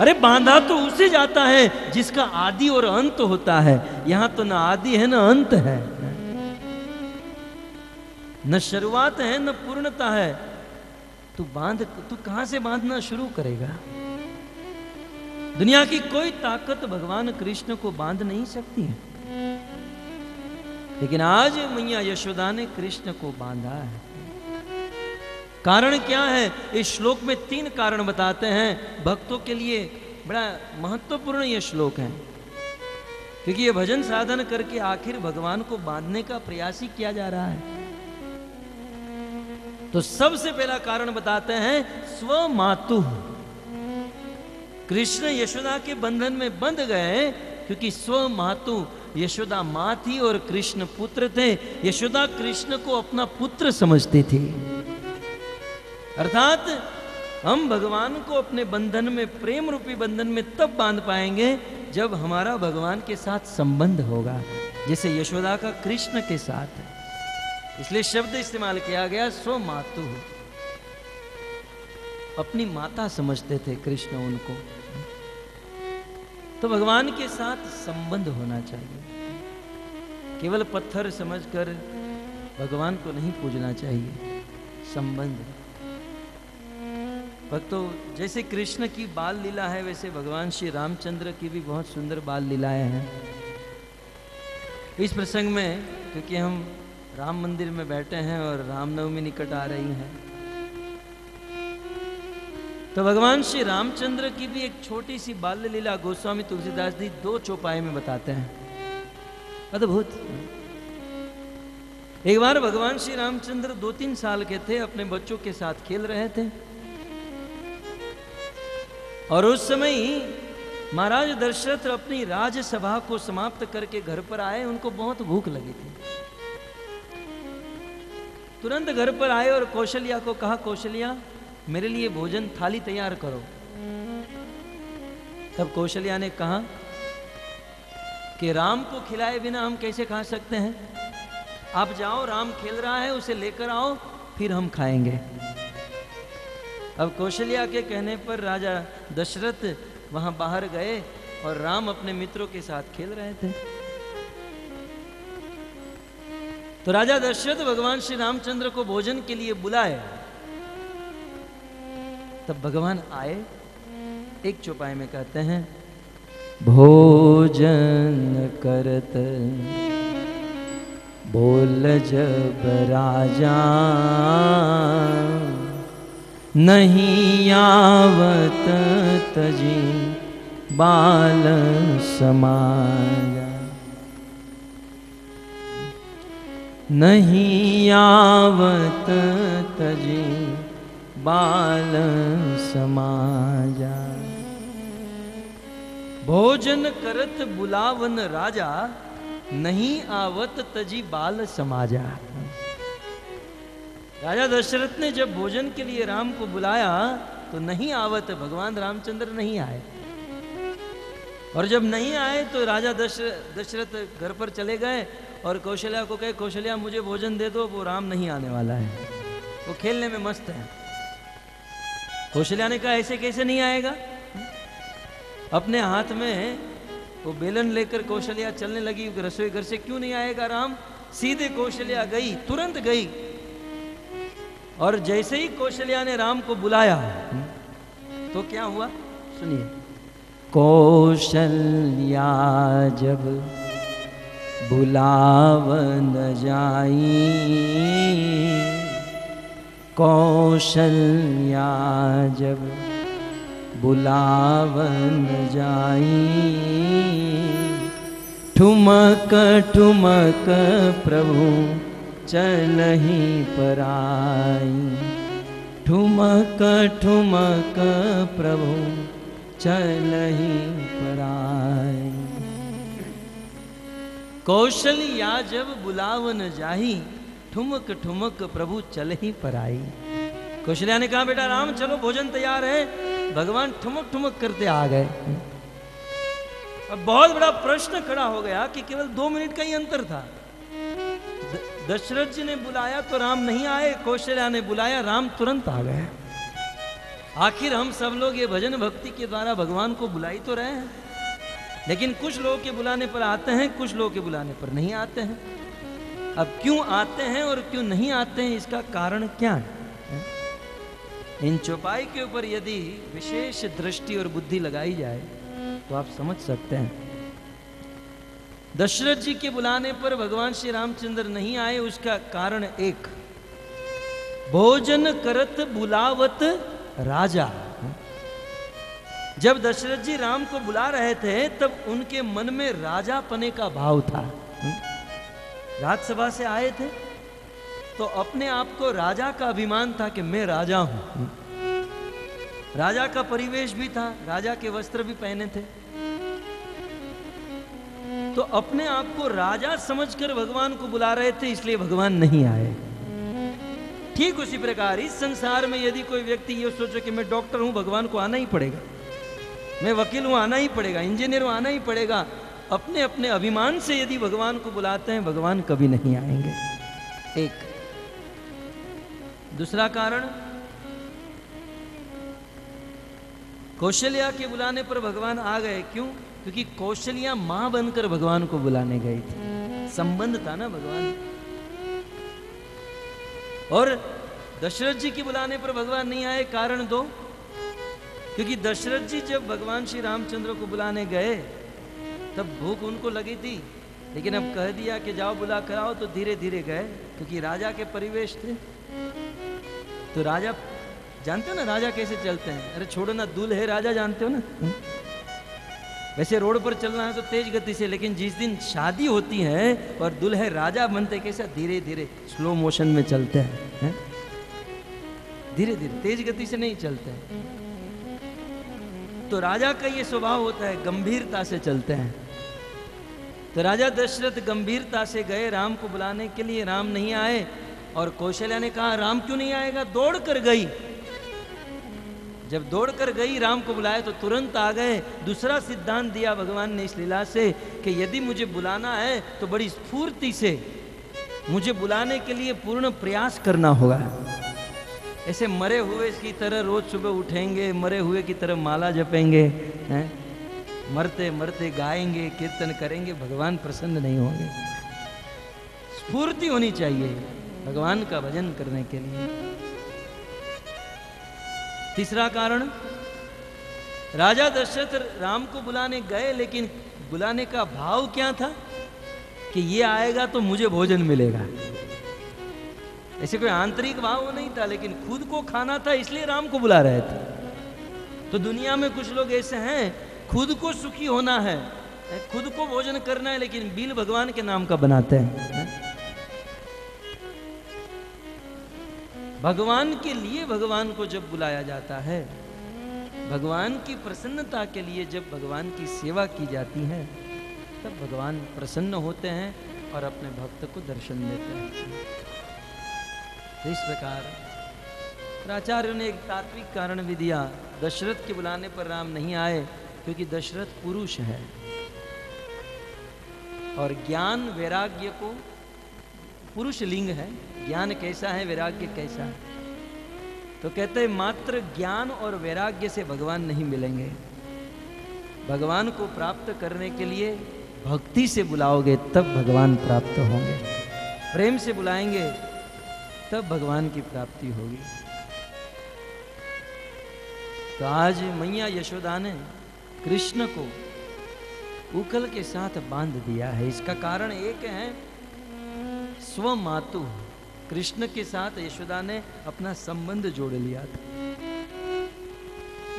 अरे बांधा तो उसे जाता है जिसका आदि और अंत होता है, यहां तो ना आदि है ना अंत है, न शुरुआत है न पूर्णता है। तू कहां से बांधना शुरू करेगा? दुनिया की कोई ताकत भगवान कृष्ण को बांध नहीं सकती है। लेकिन आज मैया यशोदा ने कृष्ण को बांधा है। कारण क्या है? इस श्लोक में 3 कारण बताते हैं। भक्तों के लिए बड़ा महत्वपूर्ण यह श्लोक है, क्योंकि ये भजन साधन करके आखिर भगवान को बांधने का प्रयास ही किया जा रहा है। तो सबसे पहला कारण बताते हैं, स्वमातु। कृष्ण यशोदा के बंधन में बंध गए क्योंकि स्वमातु, यशोदा मां थी और कृष्ण पुत्र थे। यशोदा कृष्ण को अपना पुत्र समझती थी। अर्थात हम भगवान को अपने बंधन में, प्रेम रूपी बंधन में तब बांध पाएंगे जब हमारा भगवान के साथ संबंध होगा, जैसे यशोदा का कृष्ण के साथ। इसलिए शब्द इस्तेमाल किया गया स्वमातु। अपनी माता समझते थे कृष्ण उनको। तो भगवान के साथ संबंध होना चाहिए। केवल पत्थर समझकर भगवान को नहीं पूजना चाहिए, संबंध। भक्तों, जैसे कृष्ण की बाल लीला है, वैसे भगवान श्री रामचंद्र की भी बहुत सुंदर बाल लीलाएं हैं। इस प्रसंग में, क्योंकि हम राम मंदिर में बैठे हैं और रामनवमी निकट आ रही है, तो भगवान श्री रामचंद्र की भी एक छोटी सी बाल्य लीला गोस्वामी तुलसीदास जी 2 चौपाई में बताते हैं। अद्भुत। एक बार भगवान श्री रामचंद्र 2-3 साल के थे, अपने बच्चों के साथ खेल रहे थे और उस समय महाराज दशरथ अपनी राजसभा को समाप्त करके घर पर आए। उनको बहुत भूख लगी थी। तुरंत घर पर आए और कौशल्या को कहा, कौशल्या मेरे लिए भोजन थाली तैयार करो। तब कौशल्या ने कहा कि राम को खिलाए बिना हम कैसे खा सकते हैं? आप जाओ, राम खेल रहा है, उसे लेकर आओ, फिर हम खाएंगे। अब कौशल्या के कहने पर राजा दशरथ वहां बाहर गए और राम अपने मित्रों के साथ खेल रहे थे। तो राजा दशरथ भगवान श्री रामचंद्र को भोजन के लिए बुलाए। तब भगवान आए। एक चौपाई में कहते हैं, भोजन करत बोल जब राजा, नहीं आवत तजी बाल समाजा। नहीं आवत तजी बाल समाजा। भोजन करत बुलावन राजा, नहीं आवत तजी बाल समाजा। राजा दशरथ ने जब भोजन के लिए राम को बुलाया तो नहीं आवत, भगवान रामचंद्र नहीं आए। और जब नहीं आए तो राजा दशरथ घर पर चले गए और कौशल्या को कहे, कौशल्या मुझे भोजन दे दो, वो राम नहीं आने वाला है, वो खेलने में मस्त है। कौशल्या ने कहा ऐसे कैसे नहीं आएगा। अपने हाथ में वो बेलन लेकर कौशल्या चलने लगी रसोई घर से, क्यों नहीं आएगा राम। सीधे कौशल्या गई, तुरंत गई, और जैसे ही कौशल्या ने राम को बुलाया तो क्या हुआ सुनिए। कौशल्या जब बुलावन जाई, कौशल्या जब बुलावन जाई, ठुमक ठुमक प्रभु चलहि पराई, ठुमक ठुमक प्रभु चलहि पराई। कौशल्या जब बुलावन जाही, ठुमक ठुमक प्रभु चलहि पराई। कौशल्या ने कहा बेटा राम चलो भोजन तैयार है। भगवान ठुमक ठुमक करते आ गए। अब बहुत बड़ा प्रश्न खड़ा हो गया कि केवल 2 मिनट का ही अंतर था। दशरथ जी ने बुलाया तो राम नहीं आए, कौशल्या ने बुलाया राम तुरंत आ गए। आखिर हम सब लोग ये भजन भक्ति के द्वारा भगवान को बुला ही तो रहे हैं, लेकिन कुछ लोग के बुलाने पर आते हैं, कुछ लोग के बुलाने पर नहीं आते हैं। अब क्यों आते हैं और क्यों नहीं आते हैं, इसका कारण क्या है। इन चौपाई के ऊपर यदि विशेष दृष्टि और बुद्धि लगाई जाए तो आप समझ सकते हैं। दशरथ जी के बुलाने पर भगवान श्री रामचंद्र नहीं आए, उसका कारण एक, भोजन करत बुलावत राजा। जब दशरथ जी राम को बुला रहे थे तब उनके मन में राजा पने का भाव था। राजसभा से आए थे तो अपने आप को राजा का अभिमान था कि मैं राजा हूं। राजा का परिवेश भी था, राजा के वस्त्र भी पहने थे, तो अपने आप को राजा समझकर भगवान को बुला रहे थे, इसलिए भगवान नहीं आए। ठीक उसी प्रकार इस संसार में यदि कोई व्यक्ति ये सोचे कि मैं डॉक्टर हूं, भगवान को आना ही पड़ेगा, मैं वकील हूं आना ही पड़ेगा, इंजीनियर हूं आना ही पड़ेगा, अपने अपने अभिमान से यदि भगवान को बुलाते हैं, भगवान कभी नहीं आएंगे। एक दूसरा कारण, कौशल्या के बुलाने पर भगवान आ गए। क्यों? क्योंकि कौशल्या मां बनकर भगवान को बुलाने गई थी, संबंध था ना भगवान। और दशरथ जी के बुलाने पर भगवान नहीं आए, कारण 2, क्योंकि दशरथ जी जब भगवान श्री रामचंद्र को बुलाने गए तब भूख उनको लगी थी, लेकिन अब कह दिया कि जाओ बुला कर आओ, तो धीरे धीरे गए, क्योंकि राजा के परिवेश थे। तो राजा जानते हो ना राजा कैसे चलते हैं, अरे छोड़ो ना, दूल्हे राजा जानते हो ना। वैसे रोड पर चलना है तो तेज गति से, लेकिन जिस दिन शादी होती है और दूल्हे राजा बनते कैसे, धीरे धीरे स्लो मोशन में चलते हैं, धीरे धीरे, तेज गति से नहीं चलते हैं। तो राजा का ये स्वभाव होता है, गंभीरता से चलते हैं। तो राजा दशरथ गंभीरता से गए राम को बुलाने के लिए, राम नहीं आए। और कौशल्या ने कहा राम क्यों नहीं आएगा, दौड़ कर गई। जब दौड़ कर गई राम को बुलाया तो तुरंत आ गए। दूसरा सिद्धांत दिया भगवान ने इस लीला से कि यदि मुझे बुलाना है तो बड़ी स्फूर्ति से मुझे बुलाने के लिए पूर्ण प्रयास करना होगा। ऐसे मरे हुए की तरह रोज सुबह उठेंगे, मरे हुए की तरह माला जपेंगे, हैं, मरते मरते गाएंगे, कीर्तन करेंगे, भगवान प्रसन्न नहीं होंगे। स्फूर्ति होनी चाहिए भगवान का भजन करने के लिए। तीसरा कारण, राजा दशरथ राम को बुलाने गए, लेकिन बुलाने का भाव क्या था कि ये आएगा तो मुझे भोजन मिलेगा। ऐसे कोई आंतरिक भाव नहीं था, लेकिन खुद को खाना था, इसलिए राम को बुला रहे थे। तो दुनिया में कुछ लोग ऐसे हैं, खुद को सुखी होना है, खुद को भोजन करना है, लेकिन बिल भगवान के नाम का बनाते हैं। भगवान के लिए भगवान को जब बुलाया जाता है, भगवान की प्रसन्नता के लिए जब भगवान की सेवा की जाती है, तब भगवान प्रसन्न होते हैं और अपने भक्त को दर्शन देते हैं। तो इस प्रकार आचार्यों ने एक तात्विक कारण भी दिया। दशरथ के बुलाने पर राम नहीं आए क्योंकि दशरथ पुरुष है और ज्ञान वैराग्य को, पुरुष लिंग है, ज्ञान कैसा है वैराग्य कैसा है, तो कहते हैं मात्र ज्ञान और वैराग्य से भगवान नहीं मिलेंगे। भगवान को प्राप्त करने के लिए भक्ति से बुलाओगे तब भगवान प्राप्त होंगे, प्रेम से बुलाएंगे तब भगवान की प्राप्ति होगी। तो आज मैया यशोदा ने कृष्ण को उखल के साथ बांध दिया है। इसका कारण एक है, स्वमातु, कृष्ण के साथ यशोदा ने अपना संबंध जोड़ लिया था।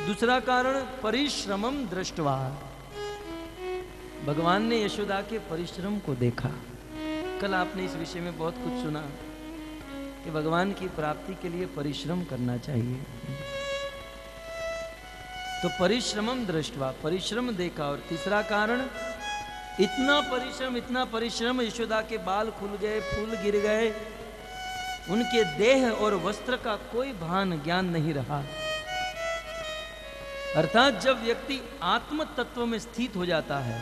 दूसरा कारण परिश्रमम दृष्टवा, भगवान ने यशोदा के परिश्रम को देखा। कल आपने इस विषय में बहुत कुछ सुना कि भगवान की प्राप्ति के लिए परिश्रम करना चाहिए। तो परिश्रमम दृष्टवा, परिश्रम देखा। और तीसरा कारण, इतना परिश्रम, यशोदा के बाल खुल गए, फूल गिर गए, उनके देह और वस्त्र का कोई भान ज्ञान नहीं रहा। अर्थात जब व्यक्ति आत्म तत्व में स्थित हो जाता है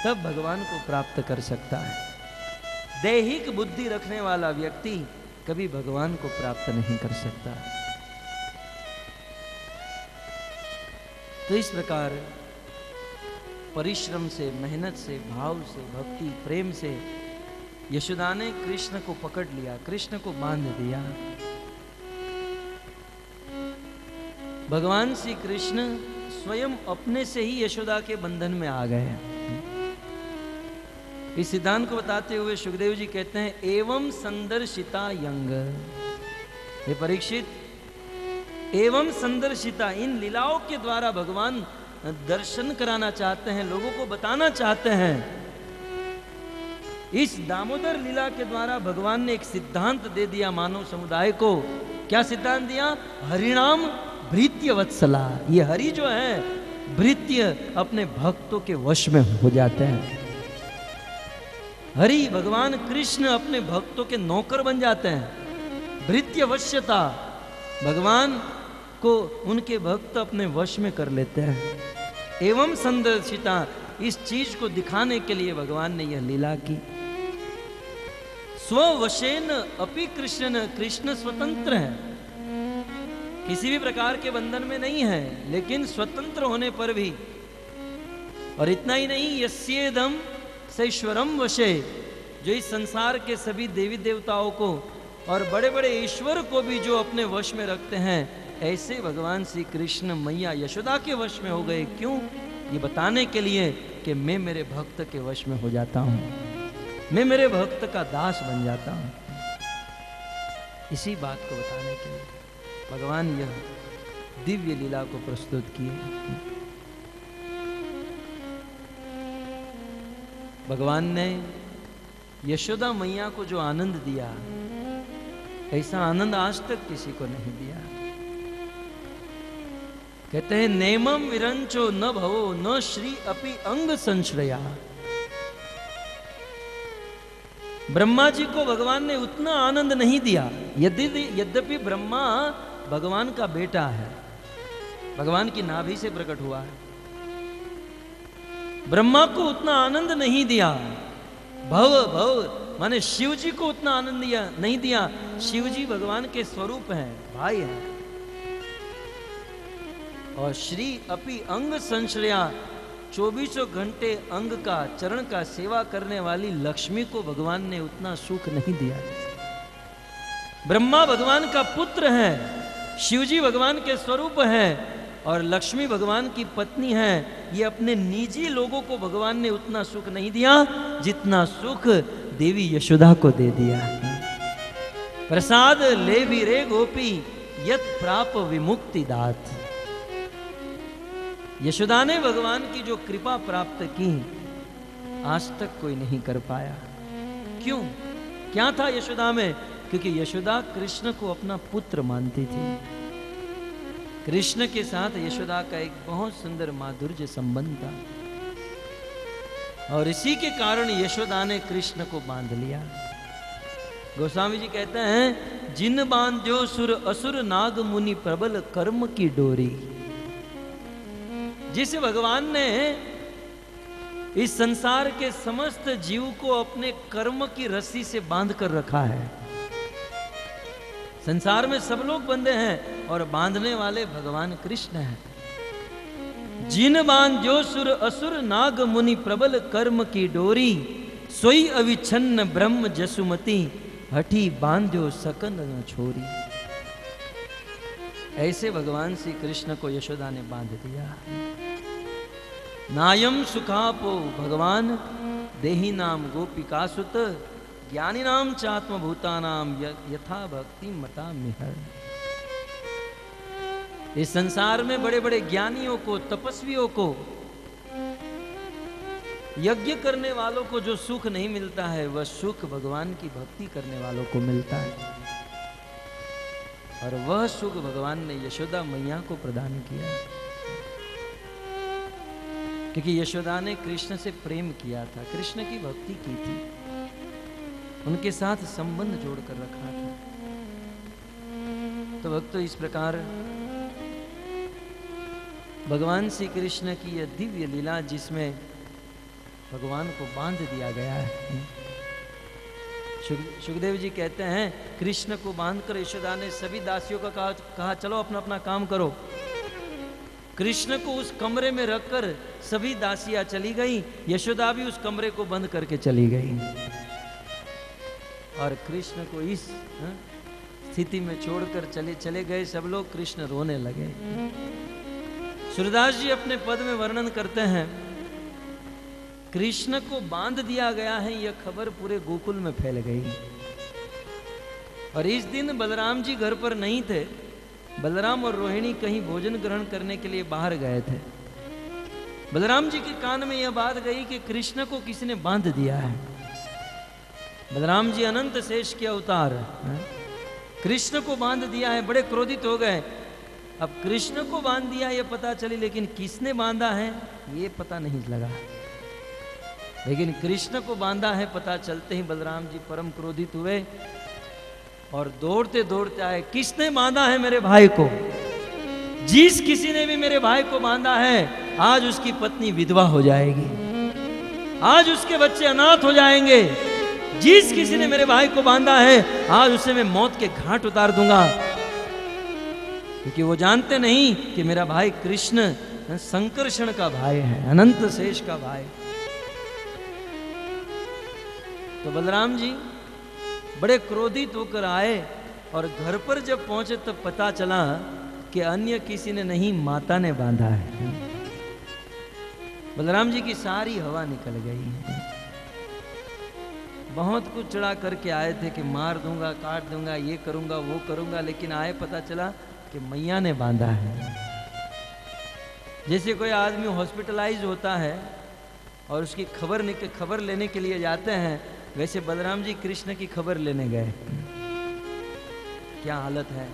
तब भगवान को प्राप्त कर सकता है। दैहिक बुद्धि रखने वाला व्यक्ति कभी भगवान को प्राप्त नहीं कर सकता। तो इस प्रकार परिश्रम से, मेहनत से, भाव से, भक्ति, प्रेम से यशोदा ने कृष्ण को पकड़ लिया, कृष्ण को बांध दिया। भगवान श्री कृष्ण स्वयं अपने से ही यशोदा के बंधन में आ गए। इस सिद्धांत को बताते हुए सुखदेव जी कहते हैं, एवं संदर्शिता यंग, ये परीक्षित, एवं संदर्शिता, इन लीलाओं के द्वारा भगवान दर्शन कराना चाहते हैं, लोगों को बताना चाहते हैं। इस दामोदर लीला के द्वारा भगवान ने एक सिद्धांत दे दिया मानव समुदाय को। क्या सिद्धांत दिया? हरिणाम भृत्य वत्सला। ये हरि जो है, भृत्य अपने भक्तों के वश में हो जाते हैं। हरि भगवान कृष्ण अपने भक्तों के नौकर बन जाते हैं। भृत्य वश्यता, भगवान को उनके भक्त अपने वश में कर लेते हैं। एवं संदर्शिता, इस चीज को दिखाने के लिए भगवान ने यह लीला की। स्ववशेन अपि कृष्ण, कृष्ण स्वतंत्र है, किसी भी प्रकार के बंधन में नहीं है, लेकिन स्वतंत्र होने पर भी। और इतना ही नहीं, यस्येदम सैश्वरम वशे, जो इस संसार के सभी देवी देवताओं को और बड़े बड़े ईश्वर को भी जो अपने वश में रखते हैं, ऐसे भगवान श्री कृष्ण मैया यशोदा के वश में हो गए। क्यों? ये बताने के लिए कि मैं मेरे भक्त के वश में हो जाता हूँ, मैं मेरे भक्त का दास बन जाता हूँ। इसी बात को बताने के लिए भगवान यह दिव्य लीला को प्रस्तुत किए। भगवान ने यशोदा मैया को जो आनंद दिया, ऐसा आनंद आज तक किसी को नहीं दिया। कहते हैं, नेमम विरंचो न भवो न श्री अपि अंग संश्रया। ब्रह्मा जी को भगवान ने उतना आनंद नहीं दिया, यद्यपि ब्रह्मा भगवान का बेटा है, भगवान की नाभि से प्रकट हुआ है। ब्रह्मा को उतना आनंद नहीं दिया। भव माने शिव जी को उतना आनंद नहीं दिया। शिव जी भगवान के स्वरूप हैं, भाई हैं। और श्री अपि अंग संश्रया, 24 घंटे अंग का, चरण का सेवा करने वाली लक्ष्मी को भगवान ने उतना सुख नहीं दिया। ब्रह्मा भगवान का पुत्र है, शिवजी भगवान के स्वरूप है और लक्ष्मी भगवान की पत्नी है। ये अपने निजी लोगों को भगवान ने उतना सुख नहीं दिया जितना सुख देवी यशोदा को दे दिया। प्रसाद ले भी रे गोपी यत प्राप विमुक्ति दात। यशोदा ने भगवान की जो कृपा प्राप्त की आज तक कोई नहीं कर पाया। क्यों? क्या था यशोदा में? क्योंकि यशोदा कृष्ण को अपना पुत्र मानती थी। कृष्ण के साथ यशोदा का एक बहुत सुंदर माधुर्य संबंध था और इसी के कारण यशोदा ने कृष्ण को बांध लिया। गोस्वामी जी कहते हैं, जिन बांध्यो सुर असुर नाग मुनि प्रबल कर्म की डोरी। जिस भगवान ने इस संसार के समस्त जीव को अपने कर्म की रस्सी से बांध कर रखा है। संसार में सब लोग बंधे हैं और बांधने वाले भगवान कृष्ण हैं। जिन बांध्यो सुर असुर नाग मुनि प्रबल कर्म की डोरी, सोई अविच्छन्न ब्रह्म जसुमती, हठी बांध्यो सकन न छोरी। ऐसे भगवान श्री कृष्ण को यशोदा ने बांध दिया। नायम सुखापो भगवान देही नाम गोपिका सुत, ज्ञानी नाम चात्म भूतानाम यथा भक्ति मता मिहर। इस संसार में बड़े बड़े ज्ञानियों को, तपस्वियों को, यज्ञ करने वालों को जो सुख नहीं मिलता है, वह सुख भगवान की भक्ति करने वालों को मिलता है। और वह सुख भगवान ने यशोदा मैया को प्रदान किया, क्योंकि यशोदा ने कृष्ण से प्रेम किया था, कृष्ण की भक्ति की थी, उनके साथ संबंध जोड़कर रखा था। तो भक्तों, इस प्रकार भगवान श्री कृष्ण की यह दिव्य लीला, जिसमें भगवान को बांध दिया गया है। सुखदेव जी कहते हैं, कृष्ण को बांधकर यशोदा ने सभी दासियों का कहा चलो अपना अपना काम करो। कृष्ण को उस कमरे में रखकर सभी दासियां चली गई, यशोदा भी उस कमरे को बंद करके चली गई और कृष्ण को इस स्थिति में छोड़कर चले गए सब लोग। कृष्ण रोने लगे। सूरदास जी अपने पद में वर्णन करते हैं, कृष्ण को बांध दिया गया है, यह खबर पूरे गोकुल में फैल गई। और इस दिन बलराम जी घर पर नहीं थे। बलराम और रोहिणी कहीं भोजन ग्रहण करने के लिए बाहर गए थे। बलराम जी के कान में यह बात गई कि कृष्ण को किसी ने बांध दिया है। बलराम जी अनंत शेष के अवतार, कृष्ण को बांध दिया है, बड़े क्रोधित हो गए। अब कृष्ण को बांध दिया ये पता चली, लेकिन किसने बांधा है ये पता नहीं लगा। लेकिन कृष्ण को बांधा है पता चलते ही बलराम जी परम क्रोधित हुए और दौड़ते दौड़ते आए। किसने बांधा है मेरे भाई को? जिस किसी ने भी मेरे भाई को बांधा है, आज उसकी पत्नी विधवा हो जाएगी, आज उसके बच्चे अनाथ हो जाएंगे। जिस किसी ने मेरे भाई को बांधा है, आज उसे मैं मौत के घाट उतार दूंगा। क्योंकि वो जानते नहीं कि मेरा भाई कृष्ण संकर्षण का भाई है, अनंत शेष का भाई। तो बलराम जी बड़े क्रोधित होकर आए और घर पर जब पहुंचे तब पता चला कि अन्य किसी ने नहीं, माता ने बांधा है। बलराम जी की सारी हवा निकल गई। बहुत कुछ चढ़ा करके आए थे कि मार दूंगा, काट दूंगा, ये करूंगा, वो करूंगा, लेकिन आए पता चला कि मैया ने बांधा है। जैसे कोई आदमी हॉस्पिटलाइज होता है और उसकी खबर लेने के लिए जाते हैं, वैसे बलराम जी कृष्ण की खबर लेने गए। क्या हालत है।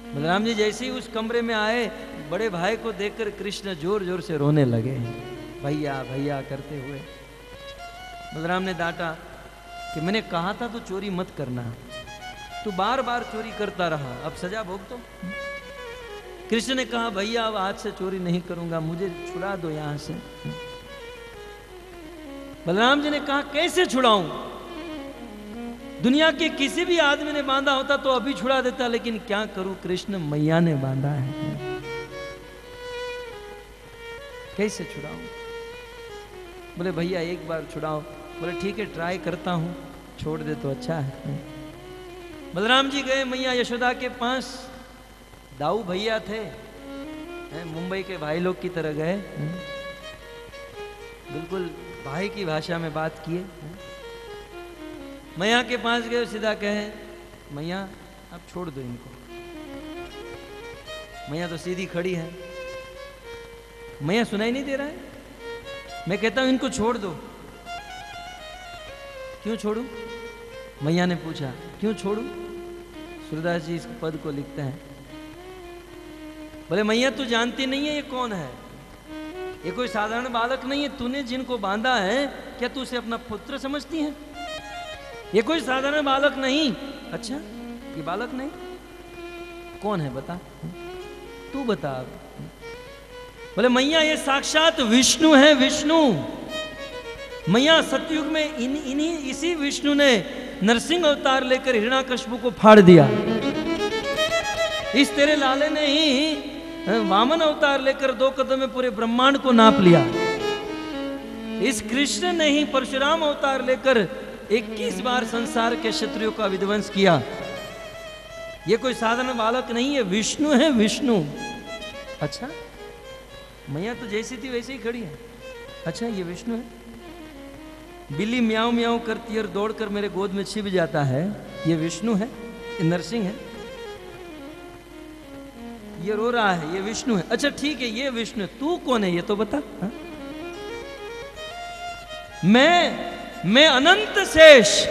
बलराम जी जैसे ही उस कमरे में आए, बड़े भाई को देखकर कृष्ण जोर जोर से रोने लगे, भैया भैया करते हुए। बलराम ने डांटा कि मैंने कहा था तो चोरी मत करना, तू बार बार चोरी करता रहा, अब सजा भोग तो। कृष्ण ने कहा भैया अब आज से चोरी नहीं करूंगा, मुझे छुड़ा दो यहां से। बलराम जी ने कहा कैसे छुड़ाऊं? दुनिया के किसी भी आदमी ने बांधा होता तो अभी छुड़ा देता, लेकिन क्या करूं, कृष्ण मैया ने बांधा है, कैसे छुड़ाऊं? बोले भैया एक बार छुड़ाओ। बोले ठीक है ट्राई करता हूं, छोड़ दे तो अच्छा है। बलराम जी गए मैया यशोदा के पास। दाऊ भैया थे, मुंबई के भाई लोग की तरह गए, बिल्कुल भाई की भाषा में बात किए। मैया के पास गए, सीधा कहे मैया अब छोड़ दो इनको। मैया तो सीधी खड़ी है। मैया सुनाई नहीं दे रहा है? मैं कहता हूं इनको छोड़ दो। क्यों छोड़ू? मैया ने पूछा, क्यों छोड़ू? सूरदास जी इस पद को लिखते हैं, बोले मैया तू जानती नहीं है ये कौन है? ये कोई साधारण बालक नहीं है। तूने जिनको बांधा है क्या तू उसे अपना पुत्र समझती है? ये कोई साधारण बालक नहीं। अच्छा, ये बालक नहीं, कौन है बता, तू बता। बोले मैया ये साक्षात विष्णु है, विष्णु। मैया सतयुग में इसी विष्णु ने नरसिंह अवतार लेकर हिरण्याकश्यप को फाड़ दिया। इस तेरे लाले ने ही वामन अवतार लेकर 2 कदम में पूरे ब्रह्मांड को नाप लिया। इस कृष्ण ने ही परशुराम अवतार लेकर 21 बार संसार के क्षत्रियों का विध्वंस किया। ये कोई साधारण बालक नहीं है, विष्णु है, विष्णु। अच्छा, मैया तो जैसी थी वैसे ही खड़ी है। अच्छा, ये विष्णु है। बिल्ली म्याऊं म्याऊं करती है और दौड़कर मेरे गोद में छिप जाता है, ये विष्णु है, ये नरसिंह है। ये रो रहा है, ये विष्णु है। अच्छा ठीक है, ये विष्णु है। तू कौन है ये तो बता। हा? मैं अनंत शेष,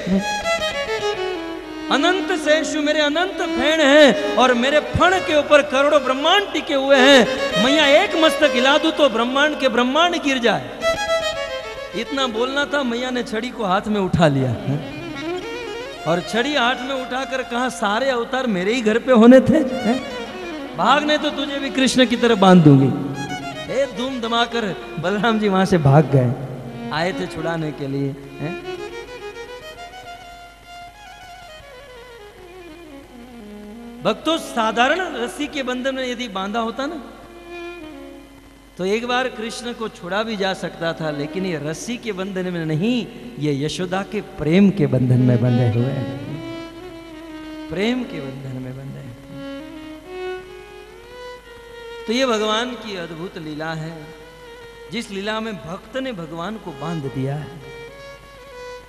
अनंत शेष हूं। मेरे अनंत फैन हैं और मेरे फण के ऊपर करोड़ों ब्रह्मांड टिके हुए हैं। मैया एक मस्तक हिला दूं तो ब्रह्मांड के ब्रह्मांड गिर जाए। इतना बोलना था, मैया ने छड़ी को हाथ में उठा लिया। हा? और छड़ी हाथ में उठाकर कहा सारे अवतार मेरे ही घर पे होने थे। हा? भागने तो तुझे भी कृष्ण की तरह बांध दूंगी। धूम धमाकर बलराम जी वहां से भाग गए, आए थे छुड़ाने के लिए। भक्तों, साधारण रस्सी के बंधन में यदि बांधा होता ना तो एक बार कृष्ण को छुड़ा भी जा सकता था, लेकिन ये रस्सी के बंधन में नहीं, ये यशोदा के प्रेम के बंधन में बंधे हुए हैं। प्रेम के बंधन में बंधे। तो ये भगवान की अद्भुत लीला है, जिस लीला में भक्त ने भगवान को बांध दिया है।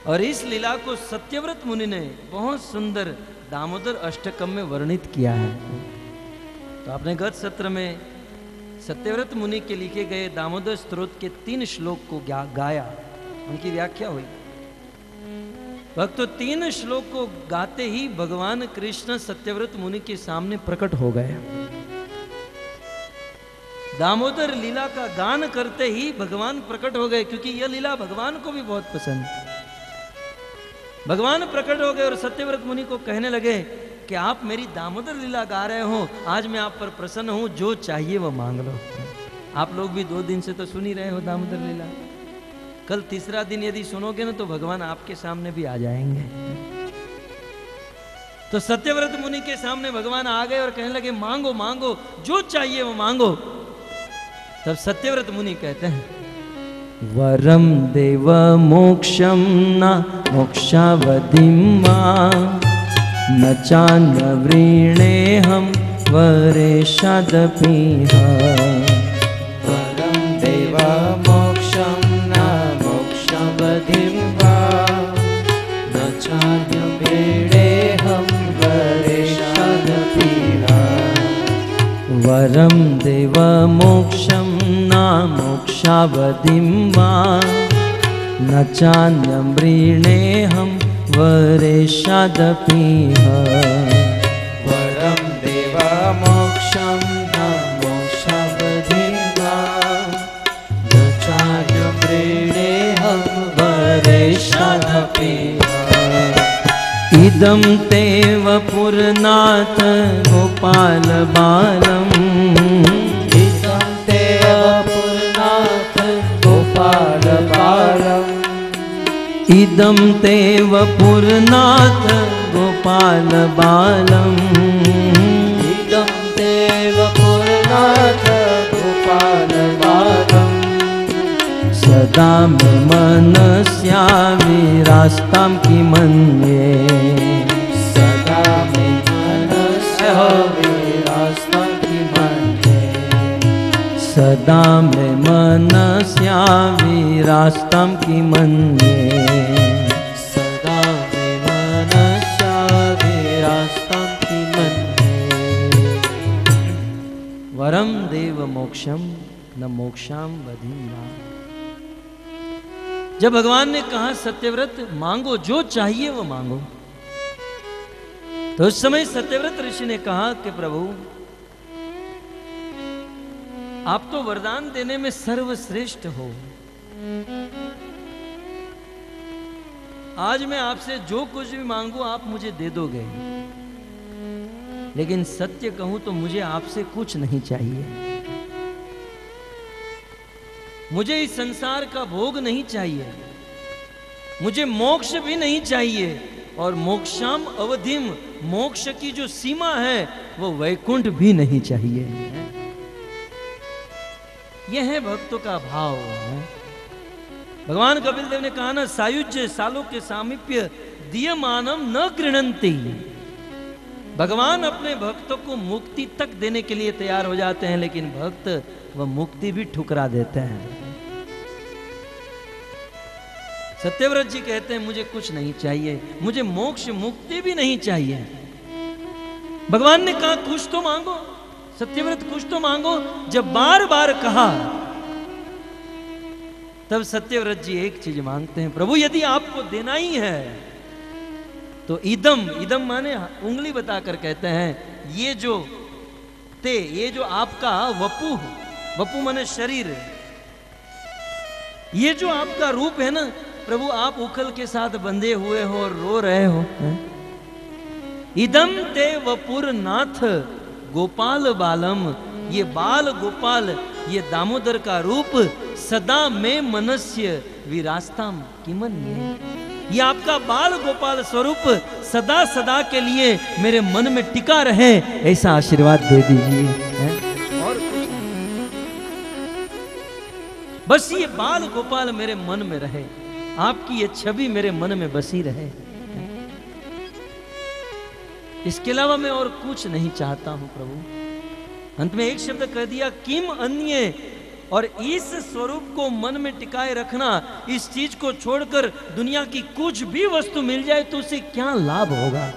और इस लीला को सत्यव्रत मुनि ने बहुत सुंदर दामोदर अष्टकम में वर्णित किया है। तो आपने गत सत्र में सत्यव्रत मुनि के लिखे गए दामोदर स्तोत्र के 3 श्लोक को गाया, उनकी व्याख्या हुई। भक्तों, 3 श्लोक को गाते ही भगवान कृष्ण सत्यव्रत मुनि के सामने प्रकट हो गए। दामोदर लीला का गान करते ही भगवान प्रकट हो गए, क्योंकि यह लीला भगवान को भी बहुत पसंद। भगवान प्रकट हो गए और सत्यव्रत मुनि को कहने लगे कि आप मेरी दामोदर लीला गा रहे हो, आज मैं आप पर प्रसन्न हूं, जो चाहिए वो मांग लो। आप लोग भी 2 दिन से तो सुन ही रहे हो दामोदर लीला। कल तीसरा दिन यदि सुनोगे ना तो भगवान आपके सामने भी आ जाएंगे। तो सत्यव्रत मुनि के सामने भगवान आ गए और कहने लगे मांगो मांगो, जो चाहिए वो मांगो। तब सत्यव्रत मुनि कहते हैं, वरम देव मोक्षम न मोक्षावधिम न चान्य वृणे हम वरेशादपीह। वरम देव मोक्षम न मोक्षावधिम न चान्य वृणे हम वरेशादपीह। वरम देव मोक्षम न मोक्षावधिम न चान्यं वृणेऽहं वरेशादपीह। वरम देव मोक्षम न मोक्षावधिम न चान्यं वृणेऽहं वरेशादपीह। इदं तेव पुरनाथ गोपाल बालम् इदं तेव पुरनाथ गोपाल बालम्। इदं तेव पुरनाथ गोपाल बालम्। इदं तेव पुरनाथ गोपाल बालम्। सदा मे मनस्या विरास्तां किमन्ये। सदा मे मनस्या विरास्तां किमन्ये। सदा मे मनस्या विरास्तां किमन्ये। सदा मे मनस्या विरास्तां किमन्ये। वरम देव मोक्षम न मोक्षाम वधिम मां। जब भगवान ने कहा सत्यव्रत मांगो, जो चाहिए वो मांगो, तो उस समय सत्यव्रत ऋषि ने कहा कि प्रभु आप तो वरदान देने में सर्वश्रेष्ठ हो। आज मैं आपसे जो कुछ भी मांगू आप मुझे दे दोगे, लेकिन सत्य कहूं तो मुझे आपसे कुछ नहीं चाहिए। मुझे इस संसार का भोग नहीं चाहिए, मुझे मोक्ष भी नहीं चाहिए, और मोक्षाम अवधिम, मोक्ष की जो सीमा है वो वैकुंठ भी नहीं चाहिए। यह है भक्तों का भाव है। भगवान कपिल देव ने कहा ना, सायुज्य सालों के सामीप्य दीयमानम न गृणंति। भगवान अपने भक्तों को मुक्ति तक देने के लिए तैयार हो जाते हैं, लेकिन भक्त वह मुक्ति भी ठुकरा देते हैं। सत्यव्रत जी कहते हैं मुझे कुछ नहीं चाहिए, मुझे मोक्ष मुक्ति भी नहीं चाहिए। भगवान ने कहा कुछ तो मांगो, सत्यव्रत कुछ तो मांगो। जब बार बार कहा तब सत्यव्रत जी एक चीज मांगते हैं, प्रभु यदि आपको देना ही है तो इदम, इदम माने उंगली बताकर कहते हैं ये जो ये जो आपका वपु, वपु माने शरीर, ये जो आपका रूप है ना प्रभु, आप उखल के साथ बंधे हुए हो और रो रहे हो। इदम ते वपुर नाथ गोपाल बालम, ये बाल गोपाल, ये दामोदर का रूप सदा में मनस्य विरास्ताम किमन्ये, ये आपका बाल गोपाल स्वरूप सदा सदा के लिए मेरे मन में टिका रहे, ऐसा आशीर्वाद दे दीजिए। और कुछ नहीं, बस ये बाल गोपाल मेरे मन में रहे, आपकी ये छवि मेरे मन में बसी रहे, इसके अलावा मैं और कुछ नहीं चाहता हूं प्रभु। अंत में एक शब्द कह दिया, किम अन्य, और इस स्वरूप को मन में टिकाए रखना, इस चीज को छोड़कर दुनिया की कुछ भी वस्तु मिल जाए तो उसे क्या लाभ होगा?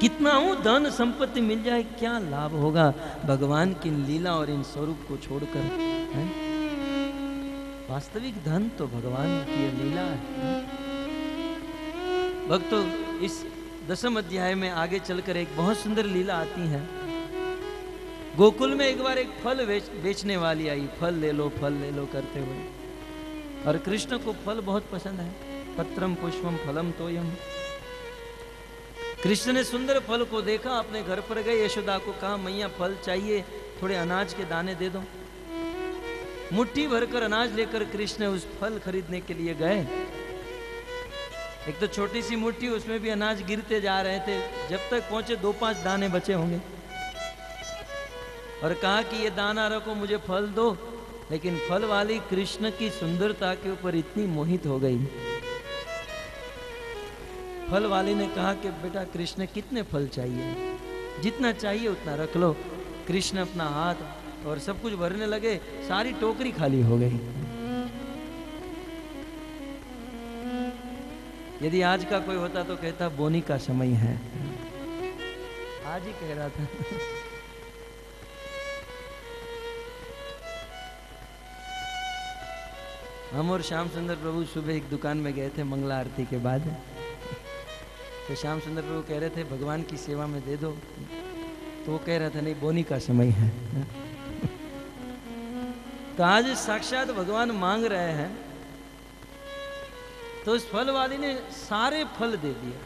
कितना हो धन संपत्ति मिल जाए क्या लाभ होगा भगवान की लीला और इन स्वरूप को छोड़कर? वास्तविक धन तो भगवान की लीला है। भक्तों, इस 10वें अध्याय में आगे चलकर एक बहुत सुंदर लीला आती है। गोकुल में एक बार एक फल बेचने वाली आई, फल ले लो करते हुए, और कृष्ण को फल बहुत पसंद है। पत्रम पुष्पम फलम तोयम। कृष्ण ने सुंदर फल को देखा, अपने घर पर गए, यशोदा को कहा मैया फल चाहिए, थोड़े अनाज के दाने दे दो। मुट्ठी भरकर अनाज लेकर कृष्ण उस फल खरीदने के लिए गए। एक तो छोटी सी मुट्ठी, उसमें भी अनाज गिरते जा रहे थे, जब तक पहुंचे 2-5 दाने बचे होंगे, और कहा कि ये दाना रखो, मुझे फल दो। लेकिन फल वाली कृष्ण की सुंदरता के ऊपर इतनी मोहित हो गई, फल वाली ने कहा कि बेटा कृष्ण कितने फल चाहिए? जितना चाहिए उतना रख लो। कृष्ण अपना हाथ और सब कुछ भरने लगे, सारी टोकरी खाली हो गई। यदि आज का कोई होता तो कहता बोनी का समय है, आज ही कह रहा था। हम और श्याम सुंदर प्रभु सुबह एक दुकान में गए थे मंगला आरती के बाद, तो श्याम सुंदर प्रभु कह रहे थे भगवान की सेवा में दे दो, तो वो कह रहा था नहीं बोनी का समय है। तो आज साक्षात भगवान मांग रहे हैं, तो उस फल वाली ने सारे फल दे दिए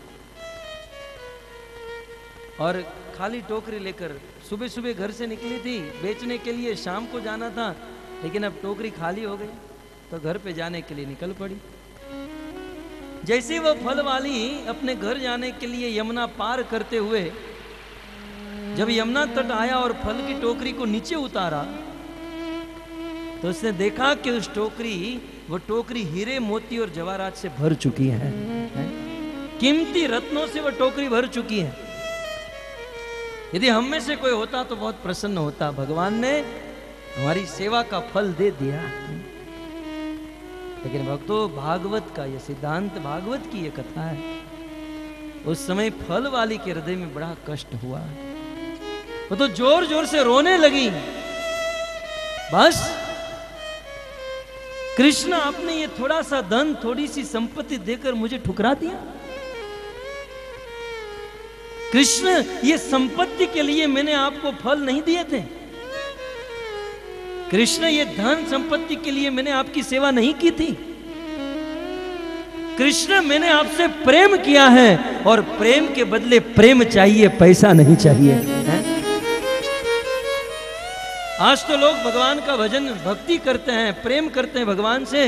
और खाली टोकरी लेकर सुबह सुबह घर से निकली थी बेचने के लिए, शाम को जाना था, लेकिन अब टोकरी खाली हो गई तो घर पे जाने के लिए निकल पड़ी। जैसे वह फल वाली अपने घर जाने के लिए यमुना पार करते हुए जब यमुना तट आया और फल की टोकरी को नीचे उतारा, तो उसने देखा कि उस वो टोकरी हीरे मोती और जवाहरात से भर चुकी है, कीमती रत्नों से वह टोकरी भर चुकी है। यदि हम में से कोई होता तो बहुत प्रसन्न होता, भगवान ने हमारी सेवा का फल दे दिया। लेकिन भक्तों, भागवत का यह सिद्धांत, भागवत की यह कथा है, उस समय फल वाली के हृदय में बड़ा कष्ट हुआ। वो तो जोर जोर से रोने लगी बस कृष्ण आपने ये थोड़ा सा धन, थोड़ी सी संपत्ति देकर मुझे ठुकरा दिया। कृष्ण, ये संपत्ति के लिए मैंने आपको फल नहीं दिए थे। कृष्ण, ये धन संपत्ति के लिए मैंने आपकी सेवा नहीं की थी। कृष्ण, मैंने आपसे प्रेम किया है और प्रेम के बदले प्रेम चाहिए, पैसा नहीं चाहिए है? आज तो लोग भगवान का भजन भक्ति करते हैं, प्रेम करते हैं भगवान से,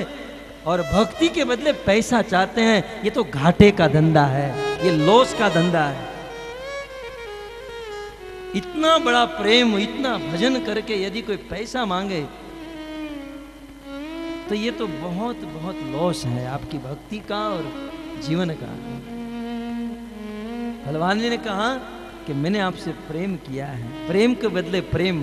और भक्ति के बदले पैसा चाहते हैं। ये तो घाटे का धंधा है, ये लॉस का धंधा है। इतना बड़ा प्रेम, इतना भजन करके यदि कोई पैसा मांगे तो ये तो बहुत बहुत लॉस है आपकी भक्ति का और जीवन का। भगवान जी ने कहा कि मैंने आपसे प्रेम किया है, प्रेम के बदले प्रेम